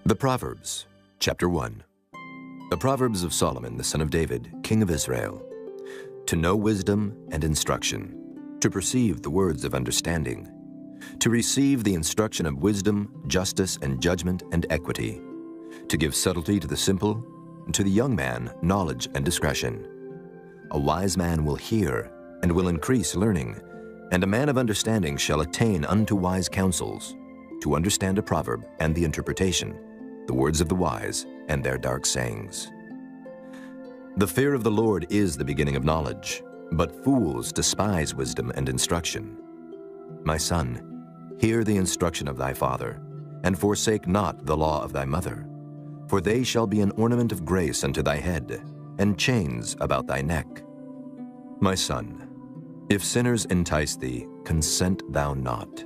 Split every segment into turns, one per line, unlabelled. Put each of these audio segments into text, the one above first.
The Proverbs, chapter 1. The Proverbs of Solomon, the son of David, king of Israel. To know wisdom and instruction, to perceive the words of understanding, to receive the instruction of wisdom, justice, and judgment and equity, to give subtlety to the simple, and to the young man knowledge and discretion. A wise man will hear and will increase learning, and a man of understanding shall attain unto wise counsels, to understand a proverb and the interpretation, the words of the wise and their dark sayings. The fear of the Lord is the beginning of knowledge, but fools despise wisdom and instruction. My son, hear the instruction of thy father, and forsake not the law of thy mother, for they shall be an ornament of grace unto thy head, and chains about thy neck. My son, if sinners entice thee, consent thou not.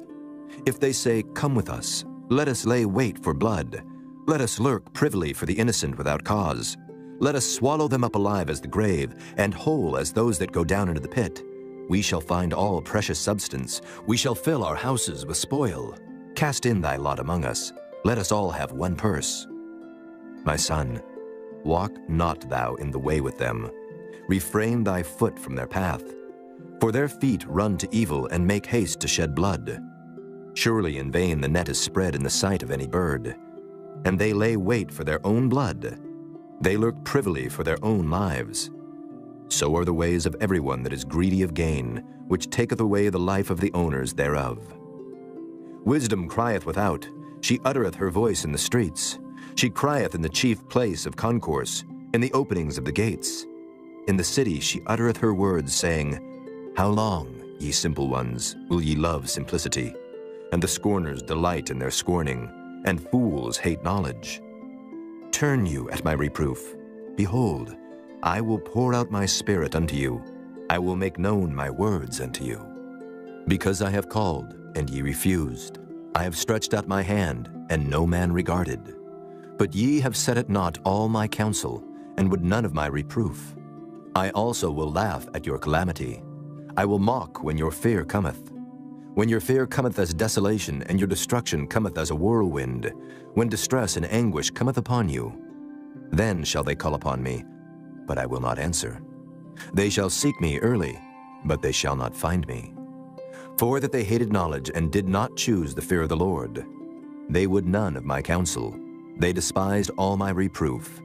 If they say, Come with us, let us lay wait for blood, let us lurk privily for the innocent without cause. Let us swallow them up alive as the grave, and whole as those that go down into the pit. We shall find all precious substance. We shall fill our houses with spoil. Cast in thy lot among us. Let us all have one purse. My son, walk not thou in the way with them. Refrain thy foot from their path. For their feet run to evil and make haste to shed blood. Surely in vain the net is spread in the sight of any bird. And they lay wait for their own blood. They lurk privily for their own lives. So are the ways of everyone that is greedy of gain, which taketh away the life of the owners thereof. Wisdom crieth without, she uttereth her voice in the streets. She crieth in the chief place of concourse, in the openings of the gates. In the city she uttereth her words, saying, How long, ye simple ones, will ye love simplicity? And the scorners delight in their scorning, and fools hate knowledge. Turn you at my reproof. Behold, I will pour out my spirit unto you. I will make known my words unto you. Because I have called, and ye refused. I have stretched out my hand, and no man regarded. But ye have set at naught all my counsel, and would none of my reproof. I also will laugh at your calamity. I will mock when your fear cometh. When your fear cometh as desolation, and your destruction cometh as a whirlwind, when distress and anguish cometh upon you, then shall they call upon me, but I will not answer. They shall seek me early, but they shall not find me. For that they hated knowledge and did not choose the fear of the Lord. They would none of my counsel. They despised all my reproof.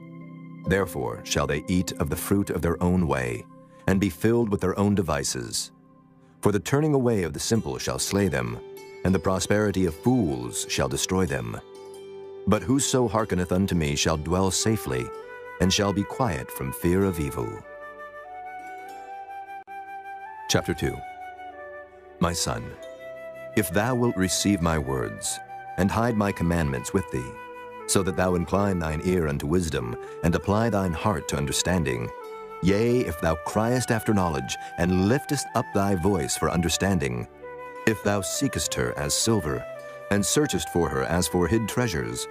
Therefore shall they eat of the fruit of their own way, and be filled with their own devices. For the turning away of the simple shall slay them, and the prosperity of fools shall destroy them. But whoso hearkeneth unto me shall dwell safely, and shall be quiet from fear of evil. Chapter 2. My son, if thou wilt receive my words, and hide my commandments with thee, so that thou incline thine ear unto wisdom, and apply thine heart to understanding, yea, if thou criest after knowledge, and liftest up thy voice for understanding, if thou seekest her as silver, and searchest for her as for hid treasures,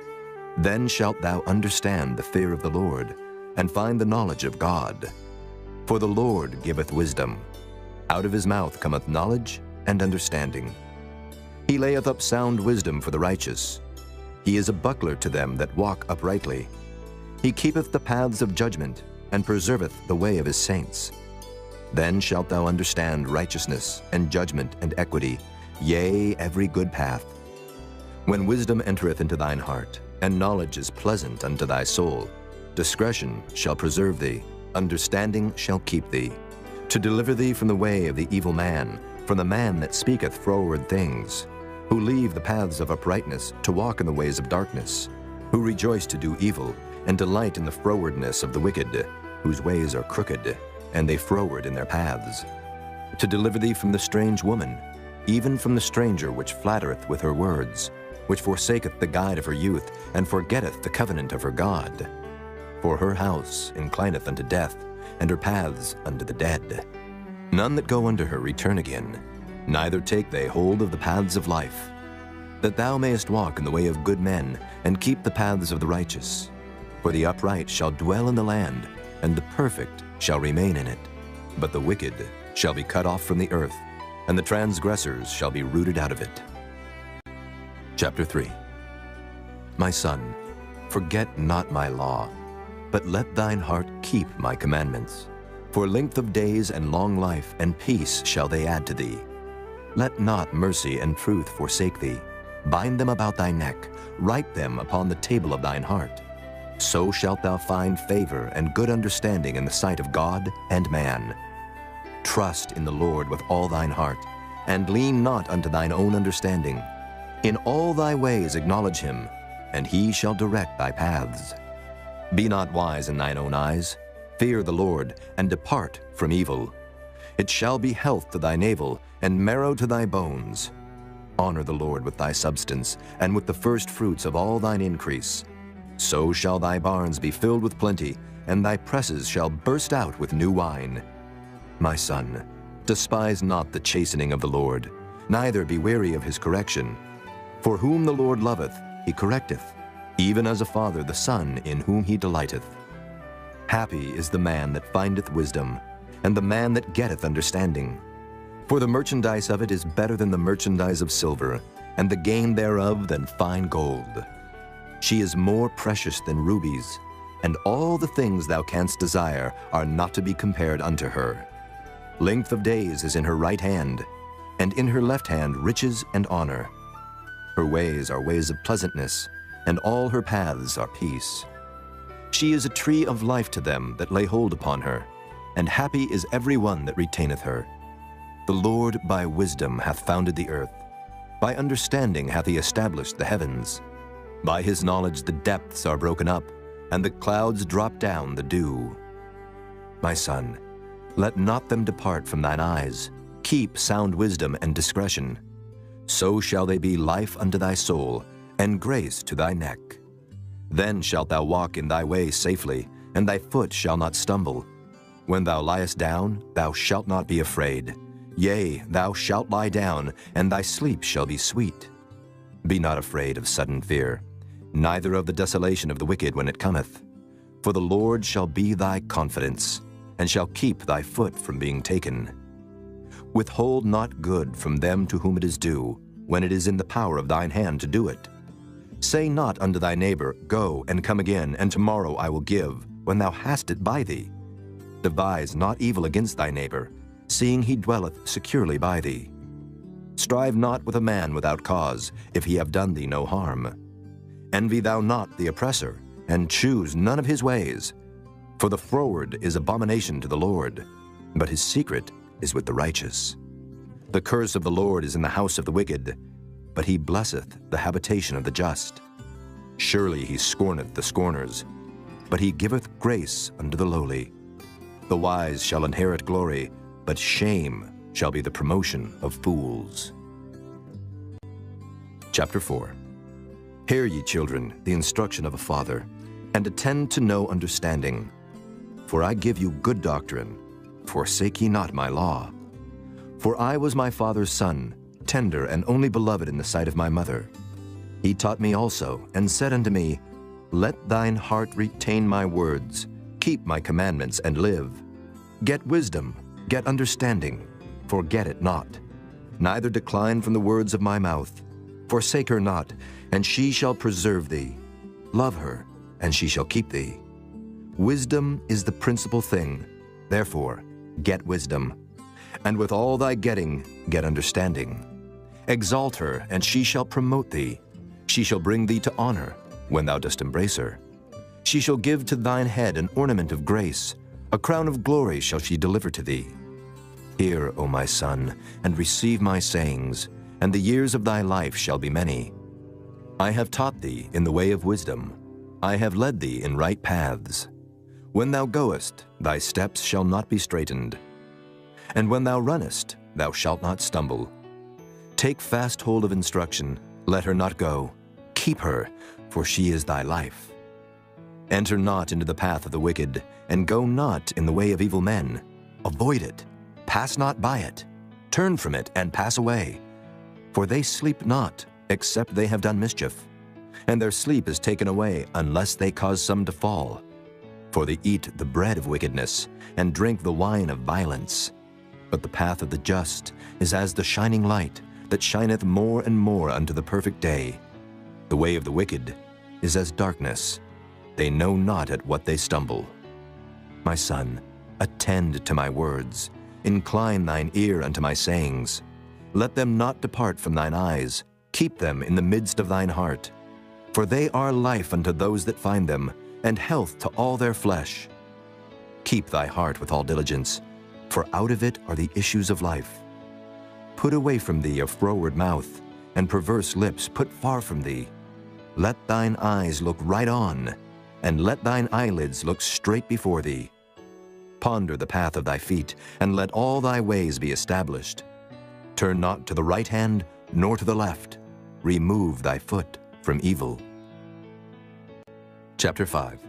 then shalt thou understand the fear of the Lord, and find the knowledge of God. For the Lord giveth wisdom. Out of his mouth cometh knowledge and understanding. He layeth up sound wisdom for the righteous. He is a buckler to them that walk uprightly. He keepeth the paths of judgment, and preserveth the way of his saints. Then shalt thou understand righteousness, and judgment, and equity, yea, every good path. When wisdom entereth into thine heart, and knowledge is pleasant unto thy soul, discretion shall preserve thee, understanding shall keep thee, to deliver thee from the way of the evil man, from the man that speaketh froward things, who leave the paths of uprightness to walk in the ways of darkness, who rejoice to do evil, and delight in the frowardness of the wicked, whose ways are crooked, and they froward in their paths. To deliver thee from the strange woman, even from the stranger which flattereth with her words, which forsaketh the guide of her youth, and forgetteth the covenant of her God. For her house inclineth unto death, and her paths unto the dead. None that go unto her return again, neither take they hold of the paths of life. That thou mayest walk in the way of good men, and keep the paths of the righteous. For the upright shall dwell in the land, and the perfect shall remain in it. But the wicked shall be cut off from the earth, and the transgressors shall be rooted out of it. Chapter 3. My son, Forget not my law, but let thine heart keep my commandments. For length of days and long life and peace shall they add to thee. Let not mercy and truth forsake thee. Bind them about thy neck, write them upon the table of thine heart. So shalt thou find favor and good understanding in the sight of God and man. Trust in the Lord with all thine heart, and lean not unto thine own understanding. In all thy ways acknowledge him, and he shall direct thy paths. Be not wise in thine own eyes. Fear the Lord, and depart from evil. It shall be health to thy navel, and marrow to thy bones. Honor the Lord with thy substance, and with the first fruits of all thine increase. So shall thy barns be filled with plenty, and thy presses shall burst out with new wine. My son, despise not the chastening of the Lord, neither be weary of his correction. For whom the Lord loveth, he correcteth, even as a father the son in whom he delighteth. Happy is the man that findeth wisdom, and the man that getteth understanding. For the merchandise of it is better than the merchandise of silver, and the gain thereof than fine gold. She is more precious than rubies, and all the things thou canst desire are not to be compared unto her. Length of days is in her right hand, and in her left hand riches and honor. Her ways are ways of pleasantness, and all her paths are peace. She is a tree of life to them that lay hold upon her, and happy is every one that retaineth her. The Lord by wisdom hath founded the earth. By understanding hath he established the heavens. By his knowledge the depths are broken up, and the clouds drop down the dew. My son, let not them depart from thine eyes. Keep sound wisdom and discretion. So shall they be life unto thy soul, and grace to thy neck. Then shalt thou walk in thy way safely, and thy foot shall not stumble. When thou liest down, thou shalt not be afraid. Yea, thou shalt lie down, and thy sleep shall be sweet. Be not afraid of sudden fear, neither of the desolation of the wicked when it cometh. For the Lord shall be thy confidence, and shall keep thy foot from being taken. Withhold not good from them to whom it is due, when it is in the power of thine hand to do it. Say not unto thy neighbor, Go and come again, and tomorrow I will give, when thou hast it by thee. Devise not evil against thy neighbor, seeing he dwelleth securely by thee. Strive not with a man without cause, if he have done thee no harm. Envy thou not the oppressor, and choose none of his ways. For the froward is abomination to the Lord, but his secret is with the righteous. The curse of the Lord is in the house of the wicked, but he blesseth the habitation of the just. Surely he scorneth the scorners, but he giveth grace unto the lowly. The wise shall inherit glory, but shame shall be the promotion of fools. Chapter 4. Hear ye, children, the instruction of a father, and attend to know understanding. For I give you good doctrine. Forsake ye not my law. For I was my father's son, tender and only beloved in the sight of my mother. He taught me also, and said unto me, Let thine heart retain my words, keep my commandments, and live. Get wisdom, get understanding, forget it not. Neither decline from the words of my mouth. Forsake her not, and she shall preserve thee. Love her, and she shall keep thee. Wisdom is the principal thing. Therefore, get wisdom. And with all thy getting, get understanding. Exalt her, and she shall promote thee. She shall bring thee to honor, when thou dost embrace her. She shall give to thine head an ornament of grace. A crown of glory shall she deliver to thee. Hear, O my son, and receive my sayings, and the years of thy life shall be many. I have taught thee in the way of wisdom. I have led thee in right paths. When thou goest, thy steps shall not be straitened. And when thou runnest, thou shalt not stumble. Take fast hold of instruction, let her not go. Keep her, for she is thy life. Enter not into the path of the wicked, and go not in the way of evil men. Avoid it, pass not by it. Turn from it, and pass away. For they sleep not, except they have done mischief. And their sleep is taken away, unless they cause some to fall. For they eat the bread of wickedness, and drink the wine of violence. But the path of the just is as the shining light, that shineth more and more unto the perfect day. The way of the wicked is as darkness, They know not at what they stumble. My son, attend to my words. Incline thine ear unto my sayings. Let them not depart from thine eyes. Keep them in the midst of thine heart. For they are life unto those that find them, and health to all their flesh. Keep thy heart with all diligence, for out of it are the issues of life. Put away from thee a froward mouth, and perverse lips put far from thee. Let thine eyes look right on, and let thine eyelids look straight before thee. Ponder the path of thy feet, and let all thy ways be established. Turn not to the right hand, nor to the left. Remove thy foot from evil. Chapter 5.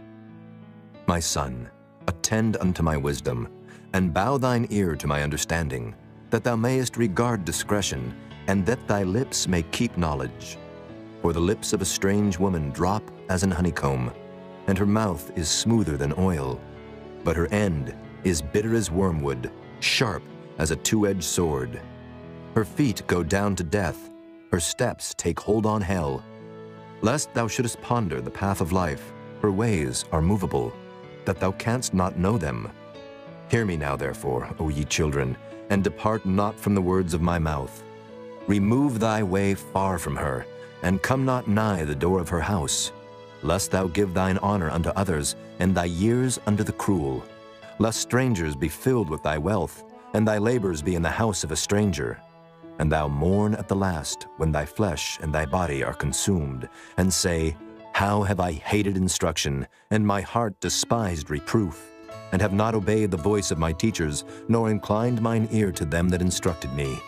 My son, attend unto my wisdom, and bow thine ear to my understanding, that thou mayest regard discretion, and that thy lips may keep knowledge. For the lips of a strange woman drop as an honeycomb, and her mouth is smoother than oil, but her end is bitter as wormwood, sharp as a two-edged sword. Her feet go down to death, her steps take hold on hell. Lest thou shouldest ponder the path of life, her ways are movable, that thou canst not know them. Hear me now, therefore, O ye children, and depart not from the words of my mouth. Remove thy way far from her, and come not nigh the door of her house, lest thou give thine honor unto others, and thy years unto the cruel. Lest strangers be filled with thy wealth, and thy labors be in the house of a stranger. And thou mourn at the last, when thy flesh and thy body are consumed, and say, How have I hated instruction, and my heart despised reproof, and have not obeyed the voice of my teachers, nor inclined mine ear to them that instructed me.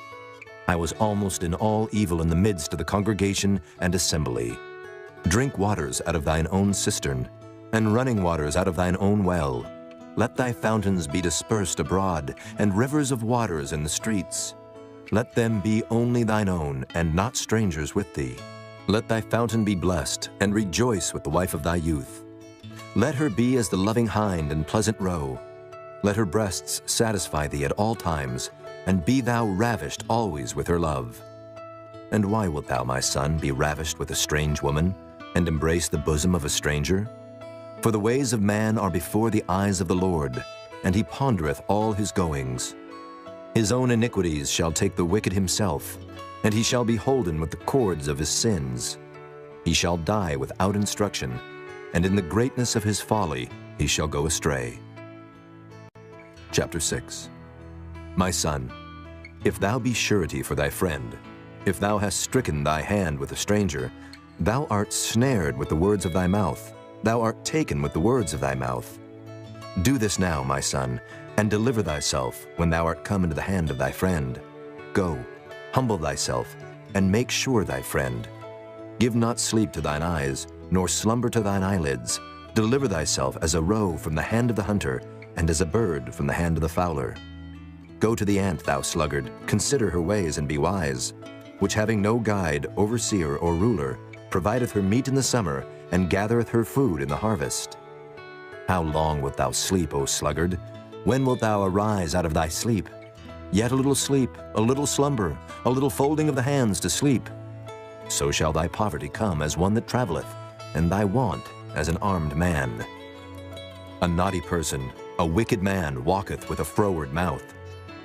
I was almost in all evil in the midst of the congregation and assembly. Drink waters out of thine own cistern, and running waters out of thine own well. Let thy fountains be dispersed abroad, and rivers of waters in the streets. Let them be only thine own, and not strangers with thee. Let thy fountain be blessed, and rejoice with the wife of thy youth. Let her be as the loving hind and pleasant roe. Let her breasts satisfy thee at all times, and be thou ravished always with her love. And why wilt thou, my son, be ravished with a strange woman, and embrace the bosom of a stranger? For the ways of man are before the eyes of the Lord, and he pondereth all his goings. His own iniquities shall take the wicked himself, and he shall be holden with the cords of his sins. He shall die without instruction, and in the greatness of his folly he shall go astray. Chapter 6. My son, if thou be surety for thy friend, if thou hast stricken thy hand with a stranger, thou art snared with the words of thy mouth, thou art taken with the words of thy mouth. Do this now, my son, and deliver thyself when thou art come into the hand of thy friend. Go, humble thyself, and make sure thy friend. Give not sleep to thine eyes, nor slumber to thine eyelids. Deliver thyself as a roe from the hand of the hunter, and as a bird from the hand of the fowler. Go to the ant, thou sluggard, consider her ways and be wise, which having no guide, overseer, or ruler, provideth her meat in the summer, and gathereth her food in the harvest. How long wilt thou sleep, O sluggard? When wilt thou arise out of thy sleep? Yet a little sleep, a little slumber, a little folding of the hands to sleep. So shall thy poverty come as one that travelleth, and thy want as an armed man. A naughty person, a wicked man, walketh with a froward mouth.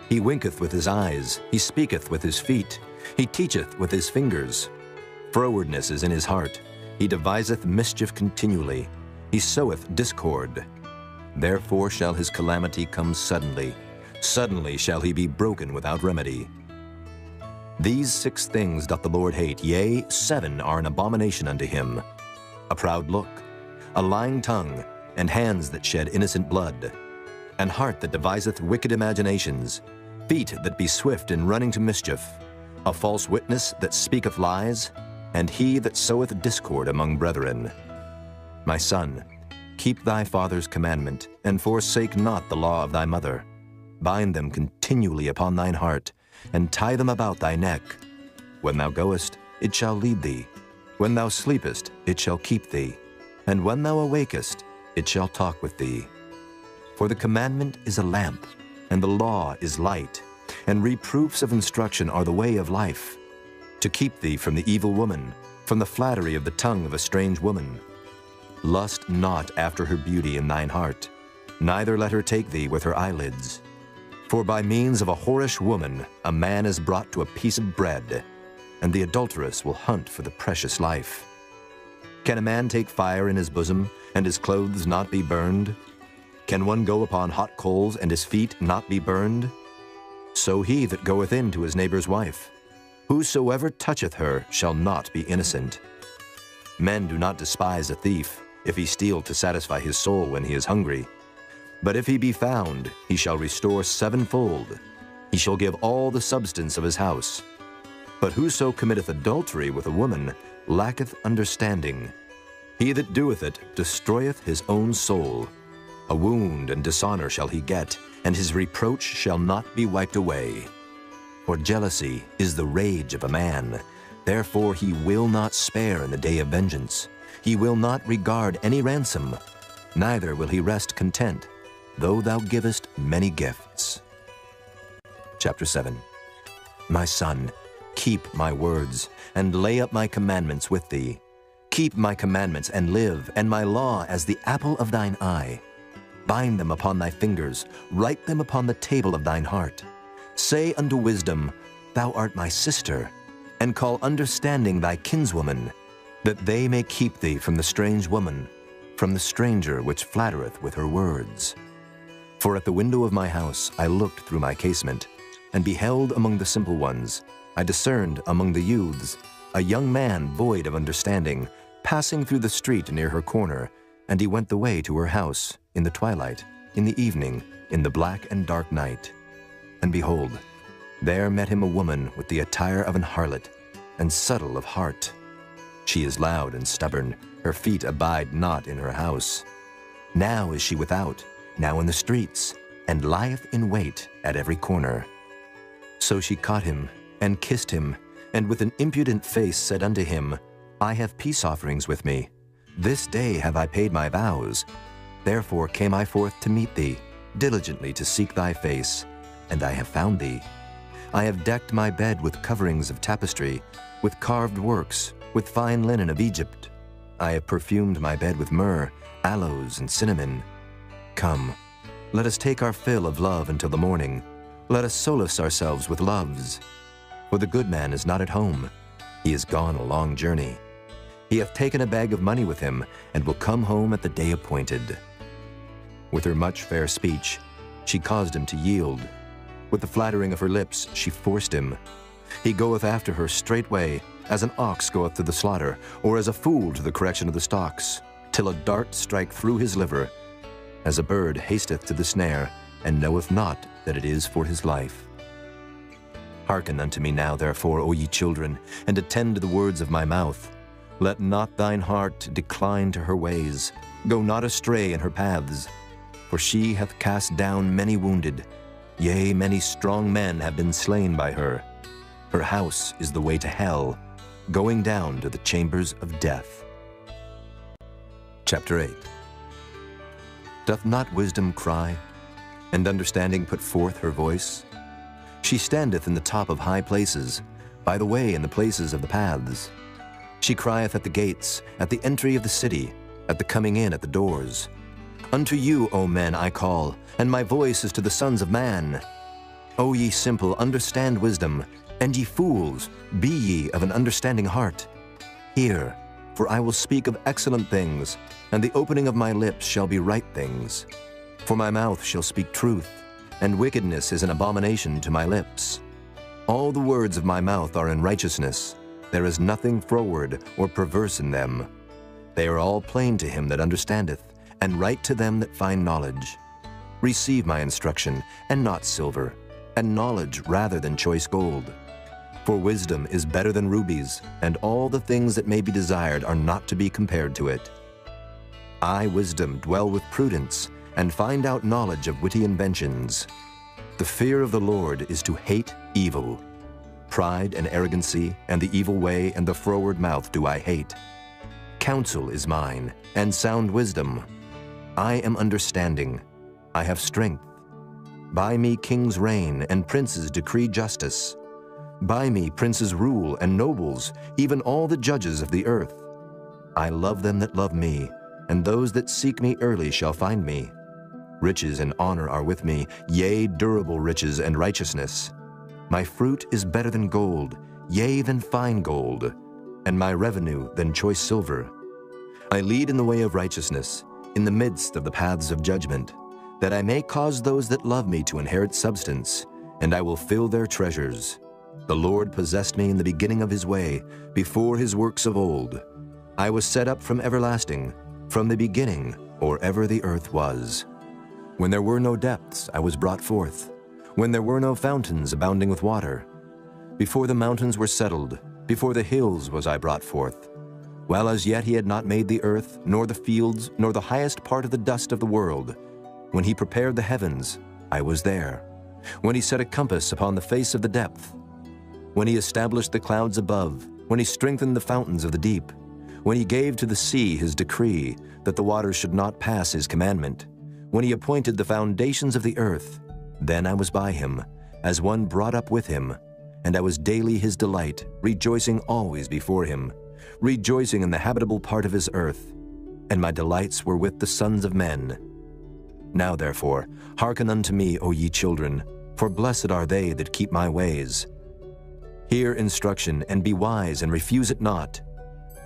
He winketh with his eyes, he speaketh with his feet, he teacheth with his fingers. Frowardness is in his heart, he deviseth mischief continually, he soweth discord. Therefore shall his calamity come suddenly, suddenly shall he be broken without remedy. These 6 things doth the Lord hate, yea, 7 are an abomination unto him: a proud look, a lying tongue, and hands that shed innocent blood, an heart that deviseth wicked imaginations, feet that be swift in running to mischief, a false witness that speaketh lies, and he that soweth discord among brethren. My son, keep thy father's commandment, and forsake not the law of thy mother. Bind them continually upon thine heart, and tie them about thy neck. When thou goest, it shall lead thee. When thou sleepest, it shall keep thee. And when thou awakest, it shall talk with thee. For the commandment is a lamp, and the law is light, and reproofs of instruction are the way of life, to keep thee from the evil woman, from the flattery of the tongue of a strange woman. Lust not after her beauty in thine heart, neither let her take thee with her eyelids. For by means of a whorish woman a man is brought to a piece of bread, and the adulteress will hunt for the precious life. Can a man take fire in his bosom, and his clothes not be burned? Can one go upon hot coals, and his feet not be burned? So he that goeth in to his neighbor's wife, whosoever toucheth her shall not be innocent. Men do not despise a thief, if he steal to satisfy his soul when he is hungry. But if he be found, he shall restore sevenfold. He shall give all the substance of his house. But whoso committeth adultery with a woman lacketh understanding. He that doeth it destroyeth his own soul. A wound and dishonor shall he get, and his reproach shall not be wiped away. For jealousy is the rage of a man. Therefore he will not spare in the day of vengeance. He will not regard any ransom, neither will he rest content, though thou givest many gifts. Chapter 7. My son, keep my words, and lay up my commandments with thee. Keep my commandments and live, and my law as the apple of thine eye. Bind them upon thy fingers, write them upon the table of thine heart. Say unto wisdom, Thou art my sister, and call understanding thy kinswoman, that they may keep thee from the strange woman, from the stranger which flattereth with her words. For at the window of my house I looked through my casement, and beheld among the simple ones, I discerned among the youths, a young man void of understanding, passing through the street near her corner, and he went the way to her house, in the twilight, in the evening, in the black and dark night. And behold, there met him a woman with the attire of an harlot, and subtle of heart. She is loud and stubborn, her feet abide not in her house. Now is she without, now in the streets, and lieth in wait at every corner. So she caught him, and kissed him, and with an impudent face said unto him, I have peace offerings with me. This day have I paid my vows. Therefore came I forth to meet thee, diligently to seek thy face, and I have found thee. I have decked my bed with coverings of tapestry, with carved works, with fine linen of Egypt. I have perfumed my bed with myrrh, aloes, and cinnamon. Come, let us take our fill of love until the morning. Let us solace ourselves with loves. For the good man is not at home. He is gone a long journey. He hath taken a bag of money with him, and will come home at the day appointed. With her much fair speech, she caused him to yield. With the flattering of her lips, she forced him. He goeth after her straightway, as an ox goeth to the slaughter, or as a fool to the correction of the stocks, till a dart strike through his liver, as a bird hasteth to the snare, and knoweth not that it is for his life. Hearken unto me now, therefore, O ye children, and attend to the words of my mouth. Let not thine heart decline to her ways. Go not astray in her paths. For she hath cast down many wounded. Yea, many strong men have been slain by her. Her house is the way to hell, going down to the chambers of death. Chapter 8. Doth not wisdom cry, and understanding put forth her voice? She standeth in the top of high places, by the way in the places of the paths. She crieth at the gates, at the entry of the city, at the coming in at the doors. Unto you, O men, I call, and my voice is to the sons of man. O ye simple, understand wisdom, and ye fools, be ye of an understanding heart. Hear, for I will speak of excellent things, and the opening of my lips shall be right things. For my mouth shall speak truth, and wickedness is an abomination to my lips. All the words of my mouth are in righteousness. There is nothing froward or perverse in them. They are all plain to him that understandeth, and right to them that find knowledge. Receive my instruction, and not silver, and knowledge rather than choice gold. For wisdom is better than rubies, and all the things that may be desired are not to be compared to it. I, wisdom, dwell with prudence, and find out knowledge of witty inventions. The fear of the Lord is to hate evil. Pride and arrogancy, and the evil way, and the froward mouth do I hate. Counsel is mine, and sound wisdom. I am understanding. I have strength. By me kings reign, and princes decree justice. By me princes rule, and nobles, even all the judges of the earth. I love them that love me, and those that seek me early shall find me. Riches and honor are with me, yea, durable riches and righteousness. My fruit is better than gold, yea, than fine gold, and my revenue than choice silver. I lead in the way of righteousness, in the midst of the paths of judgment, that I may cause those that love me to inherit substance, and I will fill their treasures. The Lord possessed me in the beginning of his way, before his works of old. I was set up from everlasting, from the beginning, or ever the earth was. When there were no depths, I was brought forth, when there were no fountains abounding with water. Before the mountains were settled, before the hills was I brought forth. While as yet he had not made the earth, nor the fields, nor the highest part of the dust of the world. When he prepared the heavens, I was there. When he set a compass upon the face of the depth. When he established the clouds above, when he strengthened the fountains of the deep. When he gave to the sea his decree, that the waters should not pass his commandment. When he appointed the foundations of the earth, then I was by him, as one brought up with him, and I was daily his delight, rejoicing always before him, rejoicing in the habitable part of his earth, and my delights were with the sons of men. Now therefore, hearken unto me, O ye children, for blessed are they that keep my ways. Hear instruction, and be wise, and refuse it not.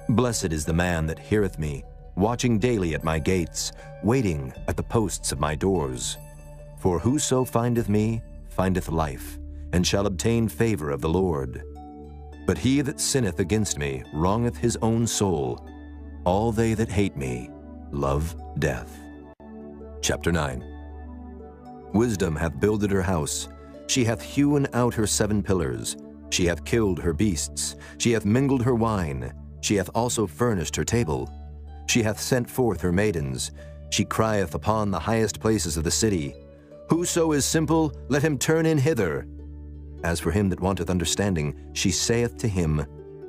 Blessed is the man that heareth me, watching daily at my gates, waiting at the posts of my doors. For whoso findeth me, findeth life, and shall obtain favor of the Lord. But he that sinneth against me wrongeth his own soul. All they that hate me love death. Chapter 9. Wisdom hath builded her house. She hath hewn out her 7 pillars. She hath killed her beasts. She hath mingled her wine. She hath also furnished her table. She hath sent forth her maidens. She crieth upon the highest places of the city. Whoso is simple, let him turn in hither. As for him that wanteth understanding, she saith to him,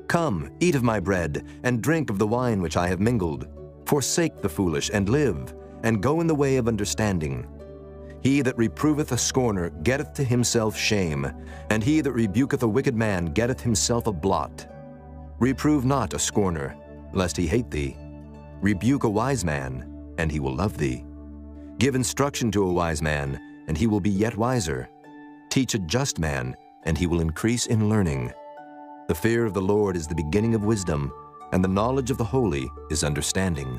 Come, eat of my bread, and drink of the wine which I have mingled. Forsake the foolish, and live, and go in the way of understanding. He that reproveth a scorner getteth to himself shame, and he that rebuketh a wicked man getteth himself a blot. Reprove not a scorner, lest he hate thee. Rebuke a wise man, and he will love thee. Give instruction to a wise man, and he will be yet wiser. Teach a just man, and he will increase in learning. The fear of the Lord is the beginning of wisdom, and the knowledge of the holy is understanding.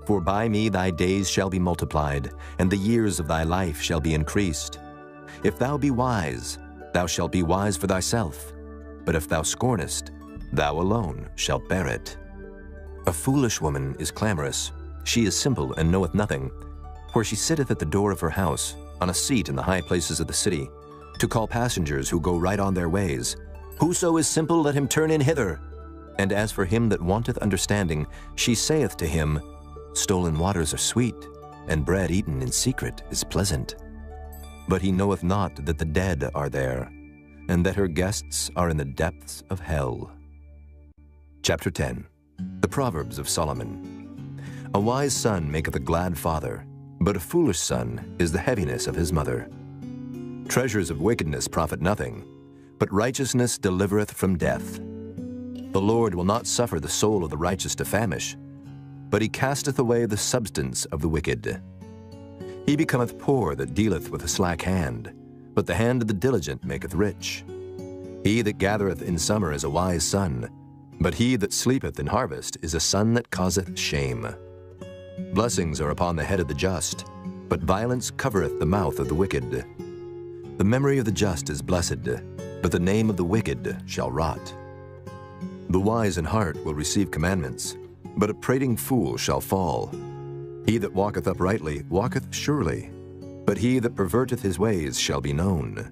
For by me thy days shall be multiplied, and the years of thy life shall be increased. If thou be wise, thou shalt be wise for thyself. But if thou scornest, thou alone shalt bear it. A foolish woman is clamorous. She is simple and knoweth nothing. For she sitteth at the door of her house, on a seat in the high places of the city, to call passengers who go right on their ways. Whoso is simple, let him turn in hither. And as for him that wanteth understanding, she saith to him, Stolen waters are sweet, and bread eaten in secret is pleasant. But he knoweth not that the dead are there, and that her guests are in the depths of hell. Chapter 10. The Proverbs of Solomon. A wise son maketh a glad father, but a foolish son is the heaviness of his mother. Treasures of wickedness profit nothing, but righteousness delivereth from death. The Lord will not suffer the soul of the righteous to famish, but he casteth away the substance of the wicked. He becometh poor that dealeth with a slack hand, but the hand of the diligent maketh rich. He that gathereth in summer is a wise son, but he that sleepeth in harvest is a son that causeth shame. Blessings are upon the head of the just, but violence covereth the mouth of the wicked. The memory of the just is blessed, but the name of the wicked shall rot. The wise in heart will receive commandments, but a prating fool shall fall. He that walketh uprightly walketh surely, but he that perverteth his ways shall be known.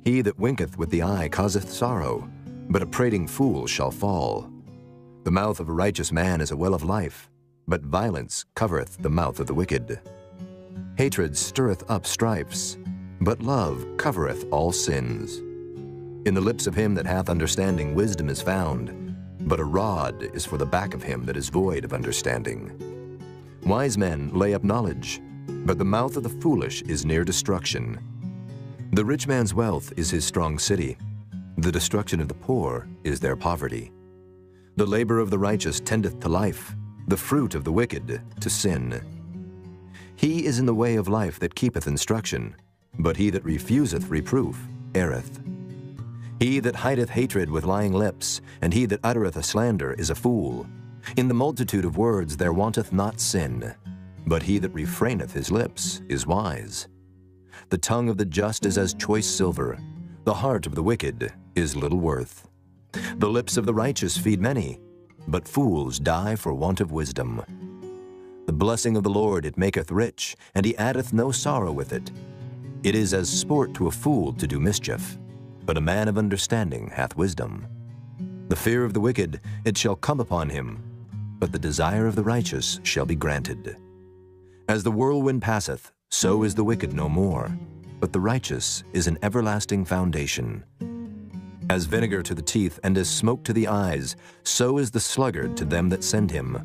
He that winketh with the eye causeth sorrow, but a prating fool shall fall. The mouth of a righteous man is a well of life, but violence covereth the mouth of the wicked. Hatred stirreth up strifes, but love covereth all sins. In the lips of him that hath understanding wisdom is found, but a rod is for the back of him that is void of understanding. Wise men lay up knowledge, but the mouth of the foolish is near destruction. The rich man's wealth is his strong city. The destruction of the poor is their poverty. The labor of the righteous tendeth to life, the fruit of the wicked to sin. He is in the way of life that keepeth instruction, but he that refuseth reproof erreth. He that hideth hatred with lying lips, and he that uttereth a slander is a fool. In the multitude of words there wanteth not sin, but he that refraineth his lips is wise. The tongue of the just is as choice silver, the heart of the wicked is little worth. The lips of the righteous feed many, but fools die for want of wisdom. The blessing of the Lord it maketh rich, and he addeth no sorrow with it. It is as sport to a fool to do mischief, but a man of understanding hath wisdom. The fear of the wicked it shall come upon him, but the desire of the righteous shall be granted. As the whirlwind passeth, so is the wicked no more, but the righteous is an everlasting foundation. As vinegar to the teeth and as smoke to the eyes, so is the sluggard to them that send him.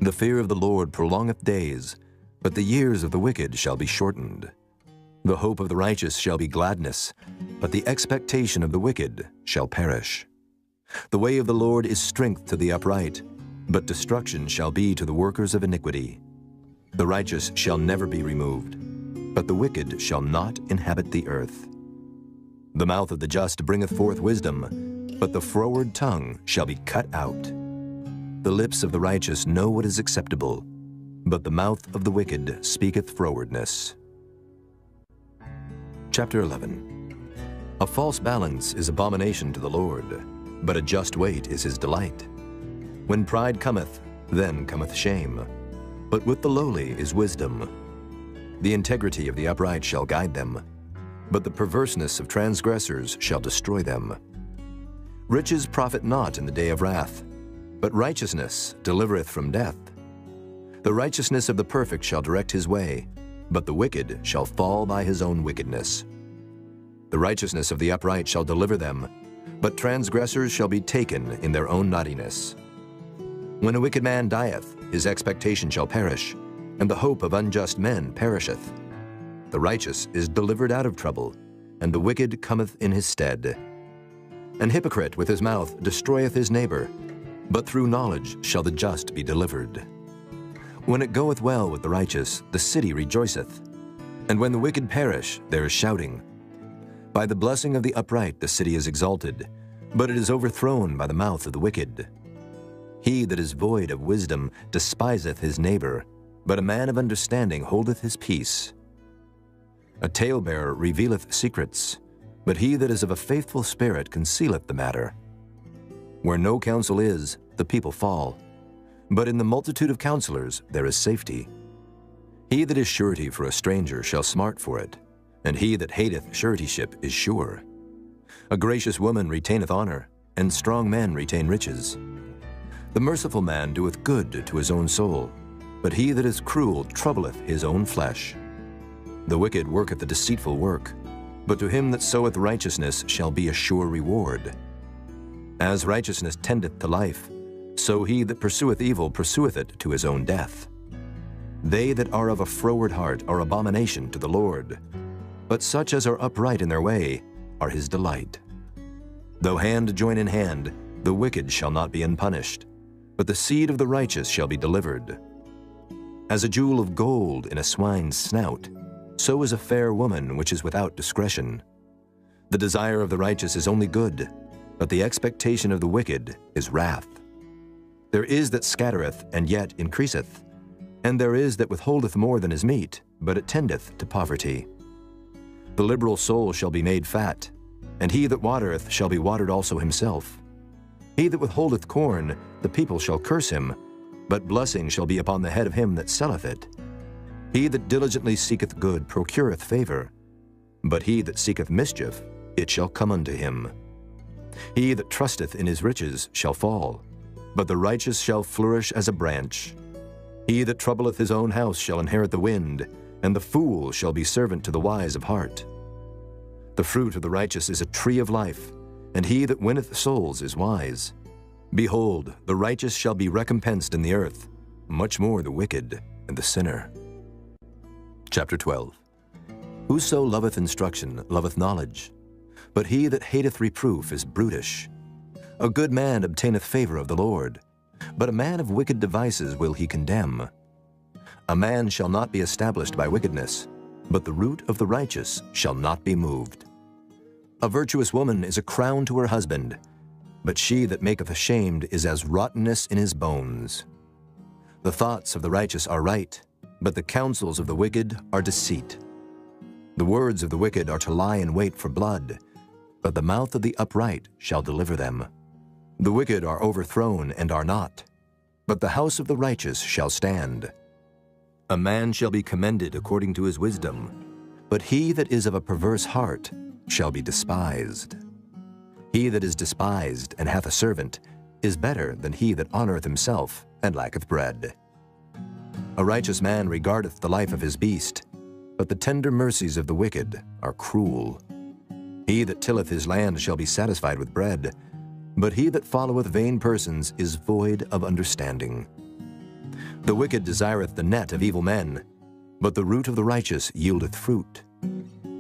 The fear of the Lord prolongeth days, but the years of the wicked shall be shortened. The hope of the righteous shall be gladness, but the expectation of the wicked shall perish. The way of the Lord is strength to the upright, but destruction shall be to the workers of iniquity. The righteous shall never be removed, but the wicked shall not inhabit the earth. The mouth of the just bringeth forth wisdom, but the froward tongue shall be cut out. The lips of the righteous know what is acceptable, but the mouth of the wicked speaketh frowardness. Chapter 11. A false balance is abomination to the Lord, but a just weight is his delight. When pride cometh, then cometh shame, but with the lowly is wisdom. The integrity of the upright shall guide them, but the perverseness of transgressors shall destroy them. Riches profit not in the day of wrath, but righteousness delivereth from death. The righteousness of the perfect shall direct his way, but the wicked shall fall by his own wickedness. The righteousness of the upright shall deliver them, but transgressors shall be taken in their own naughtiness. When a wicked man dieth, his expectation shall perish, and the hope of unjust men perisheth. The righteous is delivered out of trouble, and the wicked cometh in his stead. An hypocrite with his mouth destroyeth his neighbor, but through knowledge shall the just be delivered. When it goeth well with the righteous, the city rejoiceth, and when the wicked perish, there is shouting. By the blessing of the upright the city is exalted, but it is overthrown by the mouth of the wicked. He that is void of wisdom despiseth his neighbor, but a man of understanding holdeth his peace. A talebearer revealeth secrets, but he that is of a faithful spirit concealeth the matter. Where no counsel is, the people fall, but in the multitude of counselors there is safety. He that is surety for a stranger shall smart for it, and he that hateth suretyship is sure. A gracious woman retaineth honor, and strong men retain riches. The merciful man doeth good to his own soul, but he that is cruel troubleth his own flesh. The wicked worketh a deceitful work, but to him that soweth righteousness shall be a sure reward. As righteousness tendeth to life, so he that pursueth evil pursueth it to his own death. They that are of a froward heart are abomination to the Lord, but such as are upright in their way are his delight. Though hand join in hand, the wicked shall not be unpunished, but the seed of the righteous shall be delivered. As a jewel of gold in a swine's snout, so is a fair woman which is without discretion. The desire of the righteous is only good, but the expectation of the wicked is wrath. There is that scattereth, and yet increaseth, and there is that withholdeth more than is meet, but it tendeth to poverty. The liberal soul shall be made fat, and he that watereth shall be watered also himself. He that withholdeth corn, the people shall curse him, but blessing shall be upon the head of him that selleth it. He that diligently seeketh good procureth favor, but he that seeketh mischief, it shall come unto him. He that trusteth in his riches shall fall, but the righteous shall flourish as a branch. He that troubleth his own house shall inherit the wind, and the fool shall be servant to the wise of heart. The fruit of the righteous is a tree of life, and he that winneth souls is wise. Behold, the righteous shall be recompensed in the earth, much more the wicked and the sinner. Chapter 12. Whoso loveth instruction loveth knowledge, but he that hateth reproof is brutish. A good man obtaineth favor of the Lord, but a man of wicked devices will he condemn. A man shall not be established by wickedness, but the root of the righteous shall not be moved. A virtuous woman is a crown to her husband, but she that maketh ashamed is as rottenness in his bones. The thoughts of the righteous are right, but the counsels of the wicked are deceit. The words of the wicked are to lie in wait for blood, but the mouth of the upright shall deliver them. The wicked are overthrown and are not, but the house of the righteous shall stand. A man shall be commended according to his wisdom, but he that is of a perverse heart shall be despised. He that is despised and hath a servant is better than he that honoureth himself and lacketh bread. A righteous man regardeth the life of his beast, but the tender mercies of the wicked are cruel. He that tilleth his land shall be satisfied with bread, but he that followeth vain persons is void of understanding. The wicked desireth the net of evil men, but the root of the righteous yieldeth fruit.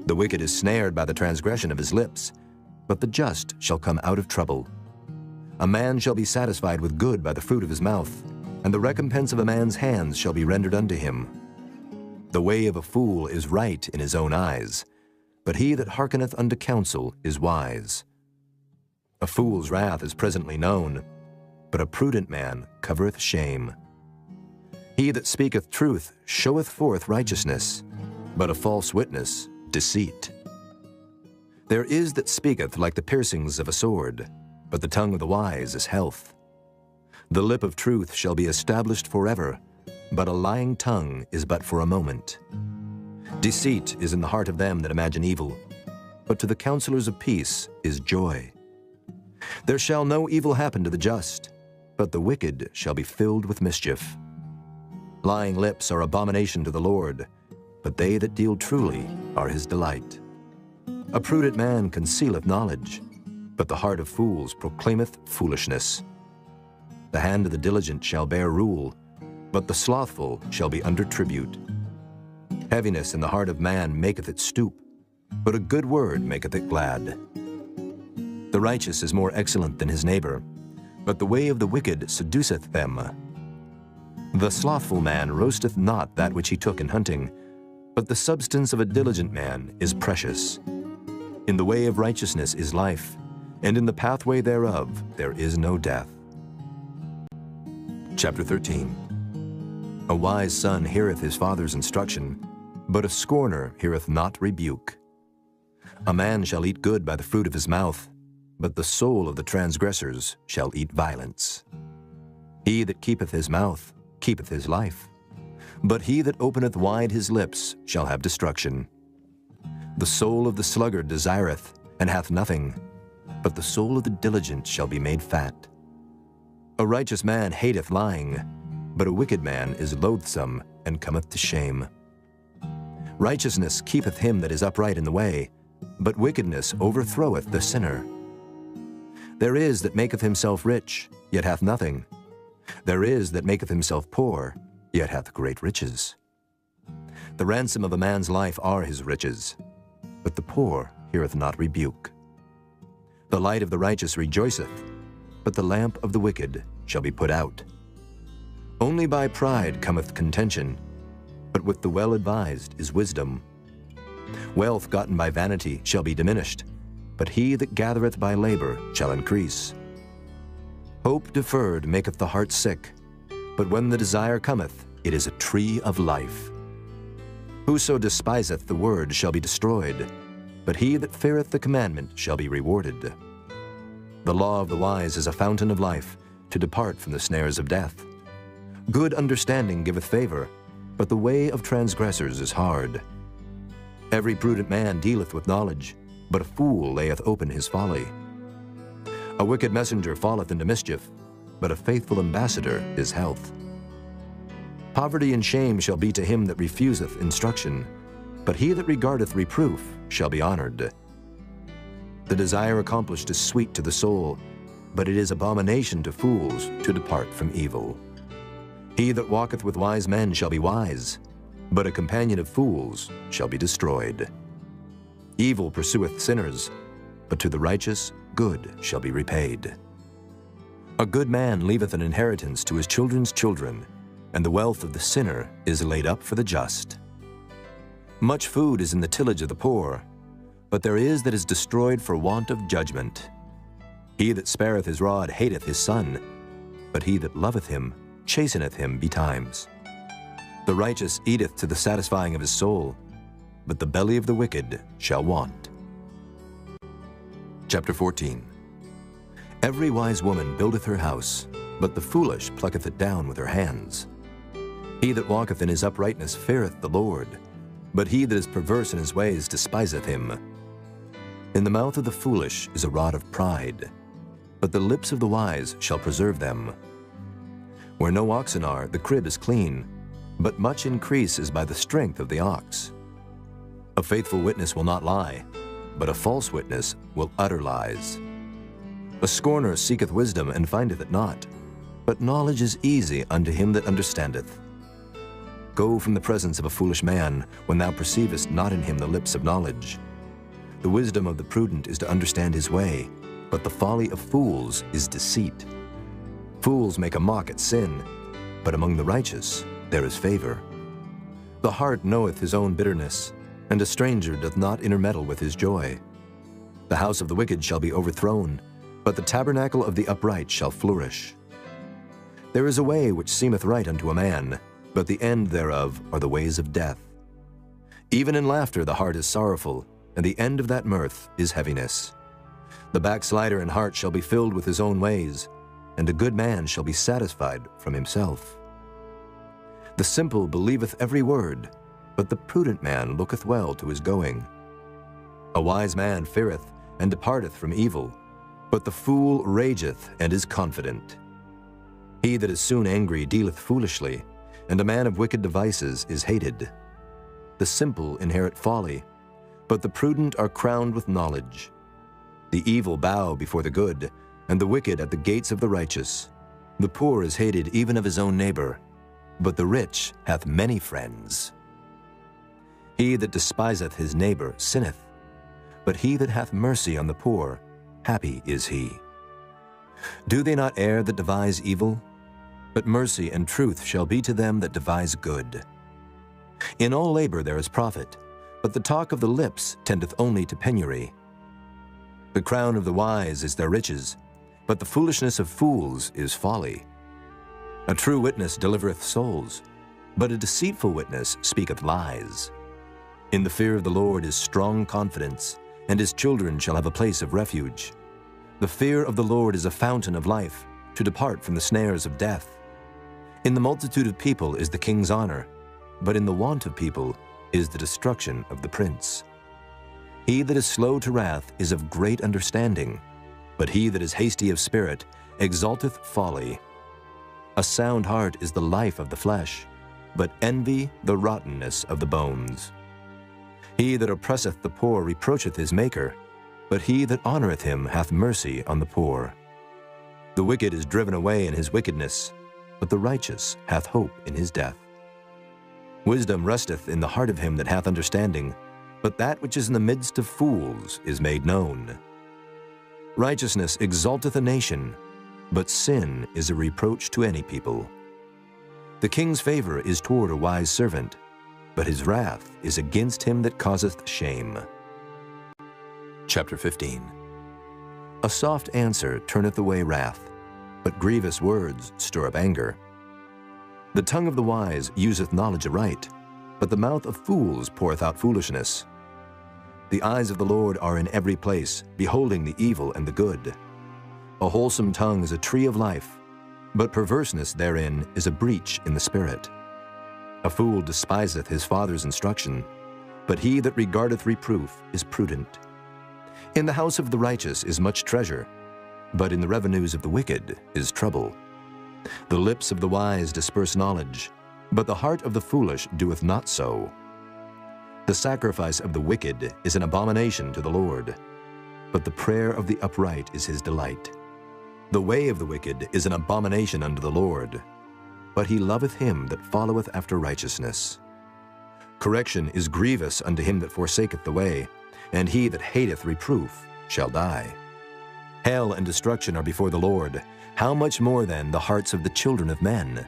The wicked is snared by the transgression of his lips, but the just shall come out of trouble. A man shall be satisfied with good by the fruit of his mouth, and the recompense of a man's hands shall be rendered unto him. The way of a fool is right in his own eyes, but he that hearkeneth unto counsel is wise. A fool's wrath is presently known, but a prudent man covereth shame. He that speaketh truth showeth forth righteousness, but a false witness deceit. There is that speaketh like the piercings of a sword, but the tongue of the wise is health. The lip of truth shall be established forever, but a lying tongue is but for a moment. Deceit is in the heart of them that imagine evil, but to the counselors of peace is joy. There shall no evil happen to the just, but the wicked shall be filled with mischief. Lying lips are abomination to the Lord, but they that deal truly are his delight. A prudent man concealeth knowledge, but the heart of fools proclaimeth foolishness. The hand of the diligent shall bear rule, but the slothful shall be under tribute. Heaviness in the heart of man maketh it stoop, but a good word maketh it glad. The righteous is more excellent than his neighbor, but the way of the wicked seduceth them. The slothful man roasteth not that which he took in hunting, but the substance of a diligent man is precious. In the way of righteousness is life, and in the pathway thereof there is no death. Chapter 13. A wise son heareth his father's instruction, but a scorner heareth not rebuke. A man shall eat good by the fruit of his mouth, but the soul of the transgressors shall eat violence. He that keepeth his mouth keepeth his life, but he that openeth wide his lips shall have destruction. The soul of the sluggard desireth, and hath nothing, but the soul of the diligent shall be made fat. A righteous man hateth lying, but a wicked man is loathsome and cometh to shame. Righteousness keepeth him that is upright in the way, but wickedness overthroweth the sinner. There is that maketh himself rich, yet hath nothing. There is that maketh himself poor, yet hath great riches. The ransom of a man's life are his riches, but the poor heareth not rebuke. The light of the righteous rejoiceth, but the lamp of the wicked shall be put out. Only by pride cometh contention, but with the well-advised is wisdom. Wealth gotten by vanity shall be diminished, but he that gathereth by labor shall increase. Hope deferred maketh the heart sick, but when the desire cometh, it is a tree of life. Whoso despiseth the word shall be destroyed, but he that feareth the commandment shall be rewarded. The law of the wise is a fountain of life, to depart from the snares of death. Good understanding giveth favor, but the way of transgressors is hard. Every prudent man dealeth with knowledge, but a fool layeth open his folly. A wicked messenger falleth into mischief, but a faithful ambassador is health. Poverty and shame shall be to him that refuseth instruction, but he that regardeth reproof shall be honored. The desire accomplished is sweet to the soul, but it is abomination to fools to depart from evil. He that walketh with wise men shall be wise, but a companion of fools shall be destroyed. Evil pursueth sinners, but to the righteous good shall be repaid. A good man leaveth an inheritance to his children's children, and the wealth of the sinner is laid up for the just. Much food is in the tillage of the poor, but there is that is destroyed for want of judgment. He that spareth his rod hateth his son, but he that loveth him chasteneth him betimes. The righteous eateth to the satisfying of his soul, but the belly of the wicked shall want. Chapter 14. Every wise woman buildeth her house, but the foolish plucketh it down with her hands. He that walketh in his uprightness feareth the Lord, but he that is perverse in his ways despiseth him. In the mouth of the foolish is a rod of pride, but the lips of the wise shall preserve them. Where no oxen are, the crib is clean, but much increase is by the strength of the ox. A faithful witness will not lie, but a false witness will utter lies. A scorner seeketh wisdom and findeth it not, but knowledge is easy unto him that understandeth. Go from the presence of a foolish man, when thou perceivest not in him the lips of knowledge. The wisdom of the prudent is to understand his way, but the folly of fools is deceit. Fools make a mock at sin, but among the righteous there is favor. The heart knoweth his own bitterness, and a stranger doth not intermeddle with his joy. The house of the wicked shall be overthrown, but the tabernacle of the upright shall flourish. There is a way which seemeth right unto a man, but the end thereof are the ways of death. Even in laughter the heart is sorrowful, and the end of that mirth is heaviness. The backslider in heart shall be filled with his own ways, and a good man shall be satisfied from himself. The simple believeth every word, but the prudent man looketh well to his going. A wise man feareth and departeth from evil, but the fool rageth and is confident. He that is soon angry dealeth foolishly, and a man of wicked devices is hated. The simple inherit folly, but the prudent are crowned with knowledge. The evil bow before the good, and the wicked at the gates of the righteous. The poor is hated even of his own neighbor, but the rich hath many friends. He that despiseth his neighbor sinneth, but he that hath mercy on the poor, happy is he. Do they not err that devise evil? But mercy and truth shall be to them that devise good. In all labor there is profit, but the talk of the lips tendeth only to penury. The crown of the wise is their riches, but the foolishness of fools is folly. A true witness delivereth souls, but a deceitful witness speaketh lies. In the fear of the Lord is strong confidence, and his children shall have a place of refuge. The fear of the Lord is a fountain of life, to depart from the snares of death. In the multitude of people is the king's honor, but in the want of people is the destruction of the prince. He that is slow to wrath is of great understanding, but he that is hasty of spirit exalteth folly. A sound heart is the life of the flesh, but envy the rottenness of the bones. He that oppresseth the poor reproacheth his Maker, but he that honoreth him hath mercy on the poor. The wicked is driven away in his wickedness, but the righteous hath hope in his death. Wisdom resteth in the heart of him that hath understanding, but that which is in the midst of fools is made known. Righteousness exalteth a nation, but sin is a reproach to any people. The king's favor is toward a wise servant, but his wrath is against him that causeth shame. Chapter 15. A soft answer turneth away wrath, but grievous words stir up anger. The tongue of the wise useth knowledge aright, but the mouth of fools poureth out foolishness. The eyes of the Lord are in every place, beholding the evil and the good. A wholesome tongue is a tree of life, but perverseness therein is a breach in the spirit. A fool despiseth his father's instruction, but he that regardeth reproof is prudent. In the house of the righteous is much treasure, but in the revenues of the wicked is trouble. The lips of the wise disperse knowledge, but the heart of the foolish doeth not so. The sacrifice of the wicked is an abomination to the Lord, but the prayer of the upright is his delight. The way of the wicked is an abomination unto the Lord, but he loveth him that followeth after righteousness. Correction is grievous unto him that forsaketh the way, and he that hateth reproof shall die. Hell and destruction are before the Lord. How much more then the hearts of the children of men?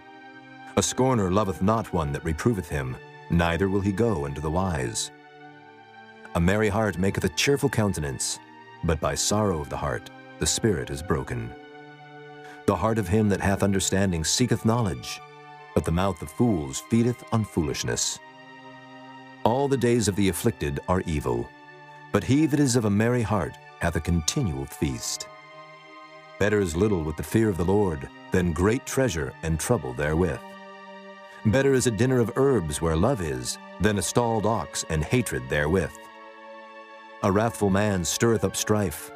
A scorner loveth not one that reproveth him, neither will he go unto the wise. A merry heart maketh a cheerful countenance, but by sorrow of the heart the spirit is broken. The heart of him that hath understanding seeketh knowledge, but the mouth of fools feedeth on foolishness. All the days of the afflicted are evil, but he that is of a merry heart hath a continual feast. Better is little with the fear of the Lord than great treasure and trouble therewith. Better is a dinner of herbs where love is than a stalled ox and hatred therewith. A wrathful man stirreth up strife,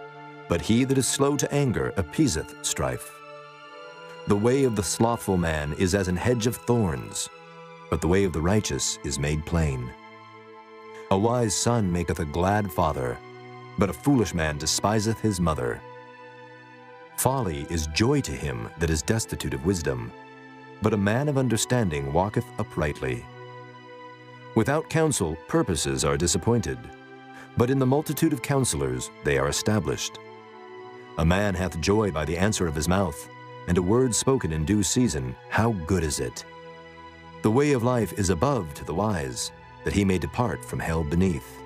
but he that is slow to anger appeaseth strife. The way of the slothful man is as an hedge of thorns, but the way of the righteous is made plain. A wise son maketh a glad father, but a foolish man despiseth his mother. Folly is joy to him that is destitute of wisdom, but a man of understanding walketh uprightly. Without counsel purposes are disappointed, but in the multitude of counselors they are established. A man hath joy by the answer of his mouth, and a word spoken in due season, how good is it! The way of life is above to the wise, that he may depart from hell beneath.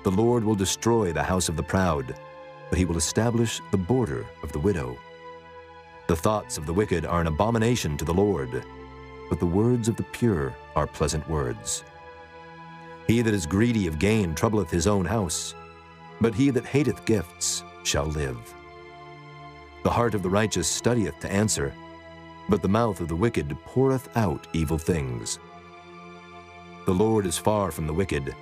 The Lord will destroy the house of the proud, but he will establish the border of the widow. The thoughts of the wicked are an abomination to the Lord, but the words of the pure are pleasant words. He that is greedy of gain troubleth his own house, but he that hateth gifts shall live. The heart of the righteous studieth to answer, but the mouth of the wicked poureth out evil things. The Lord is far from the wicked,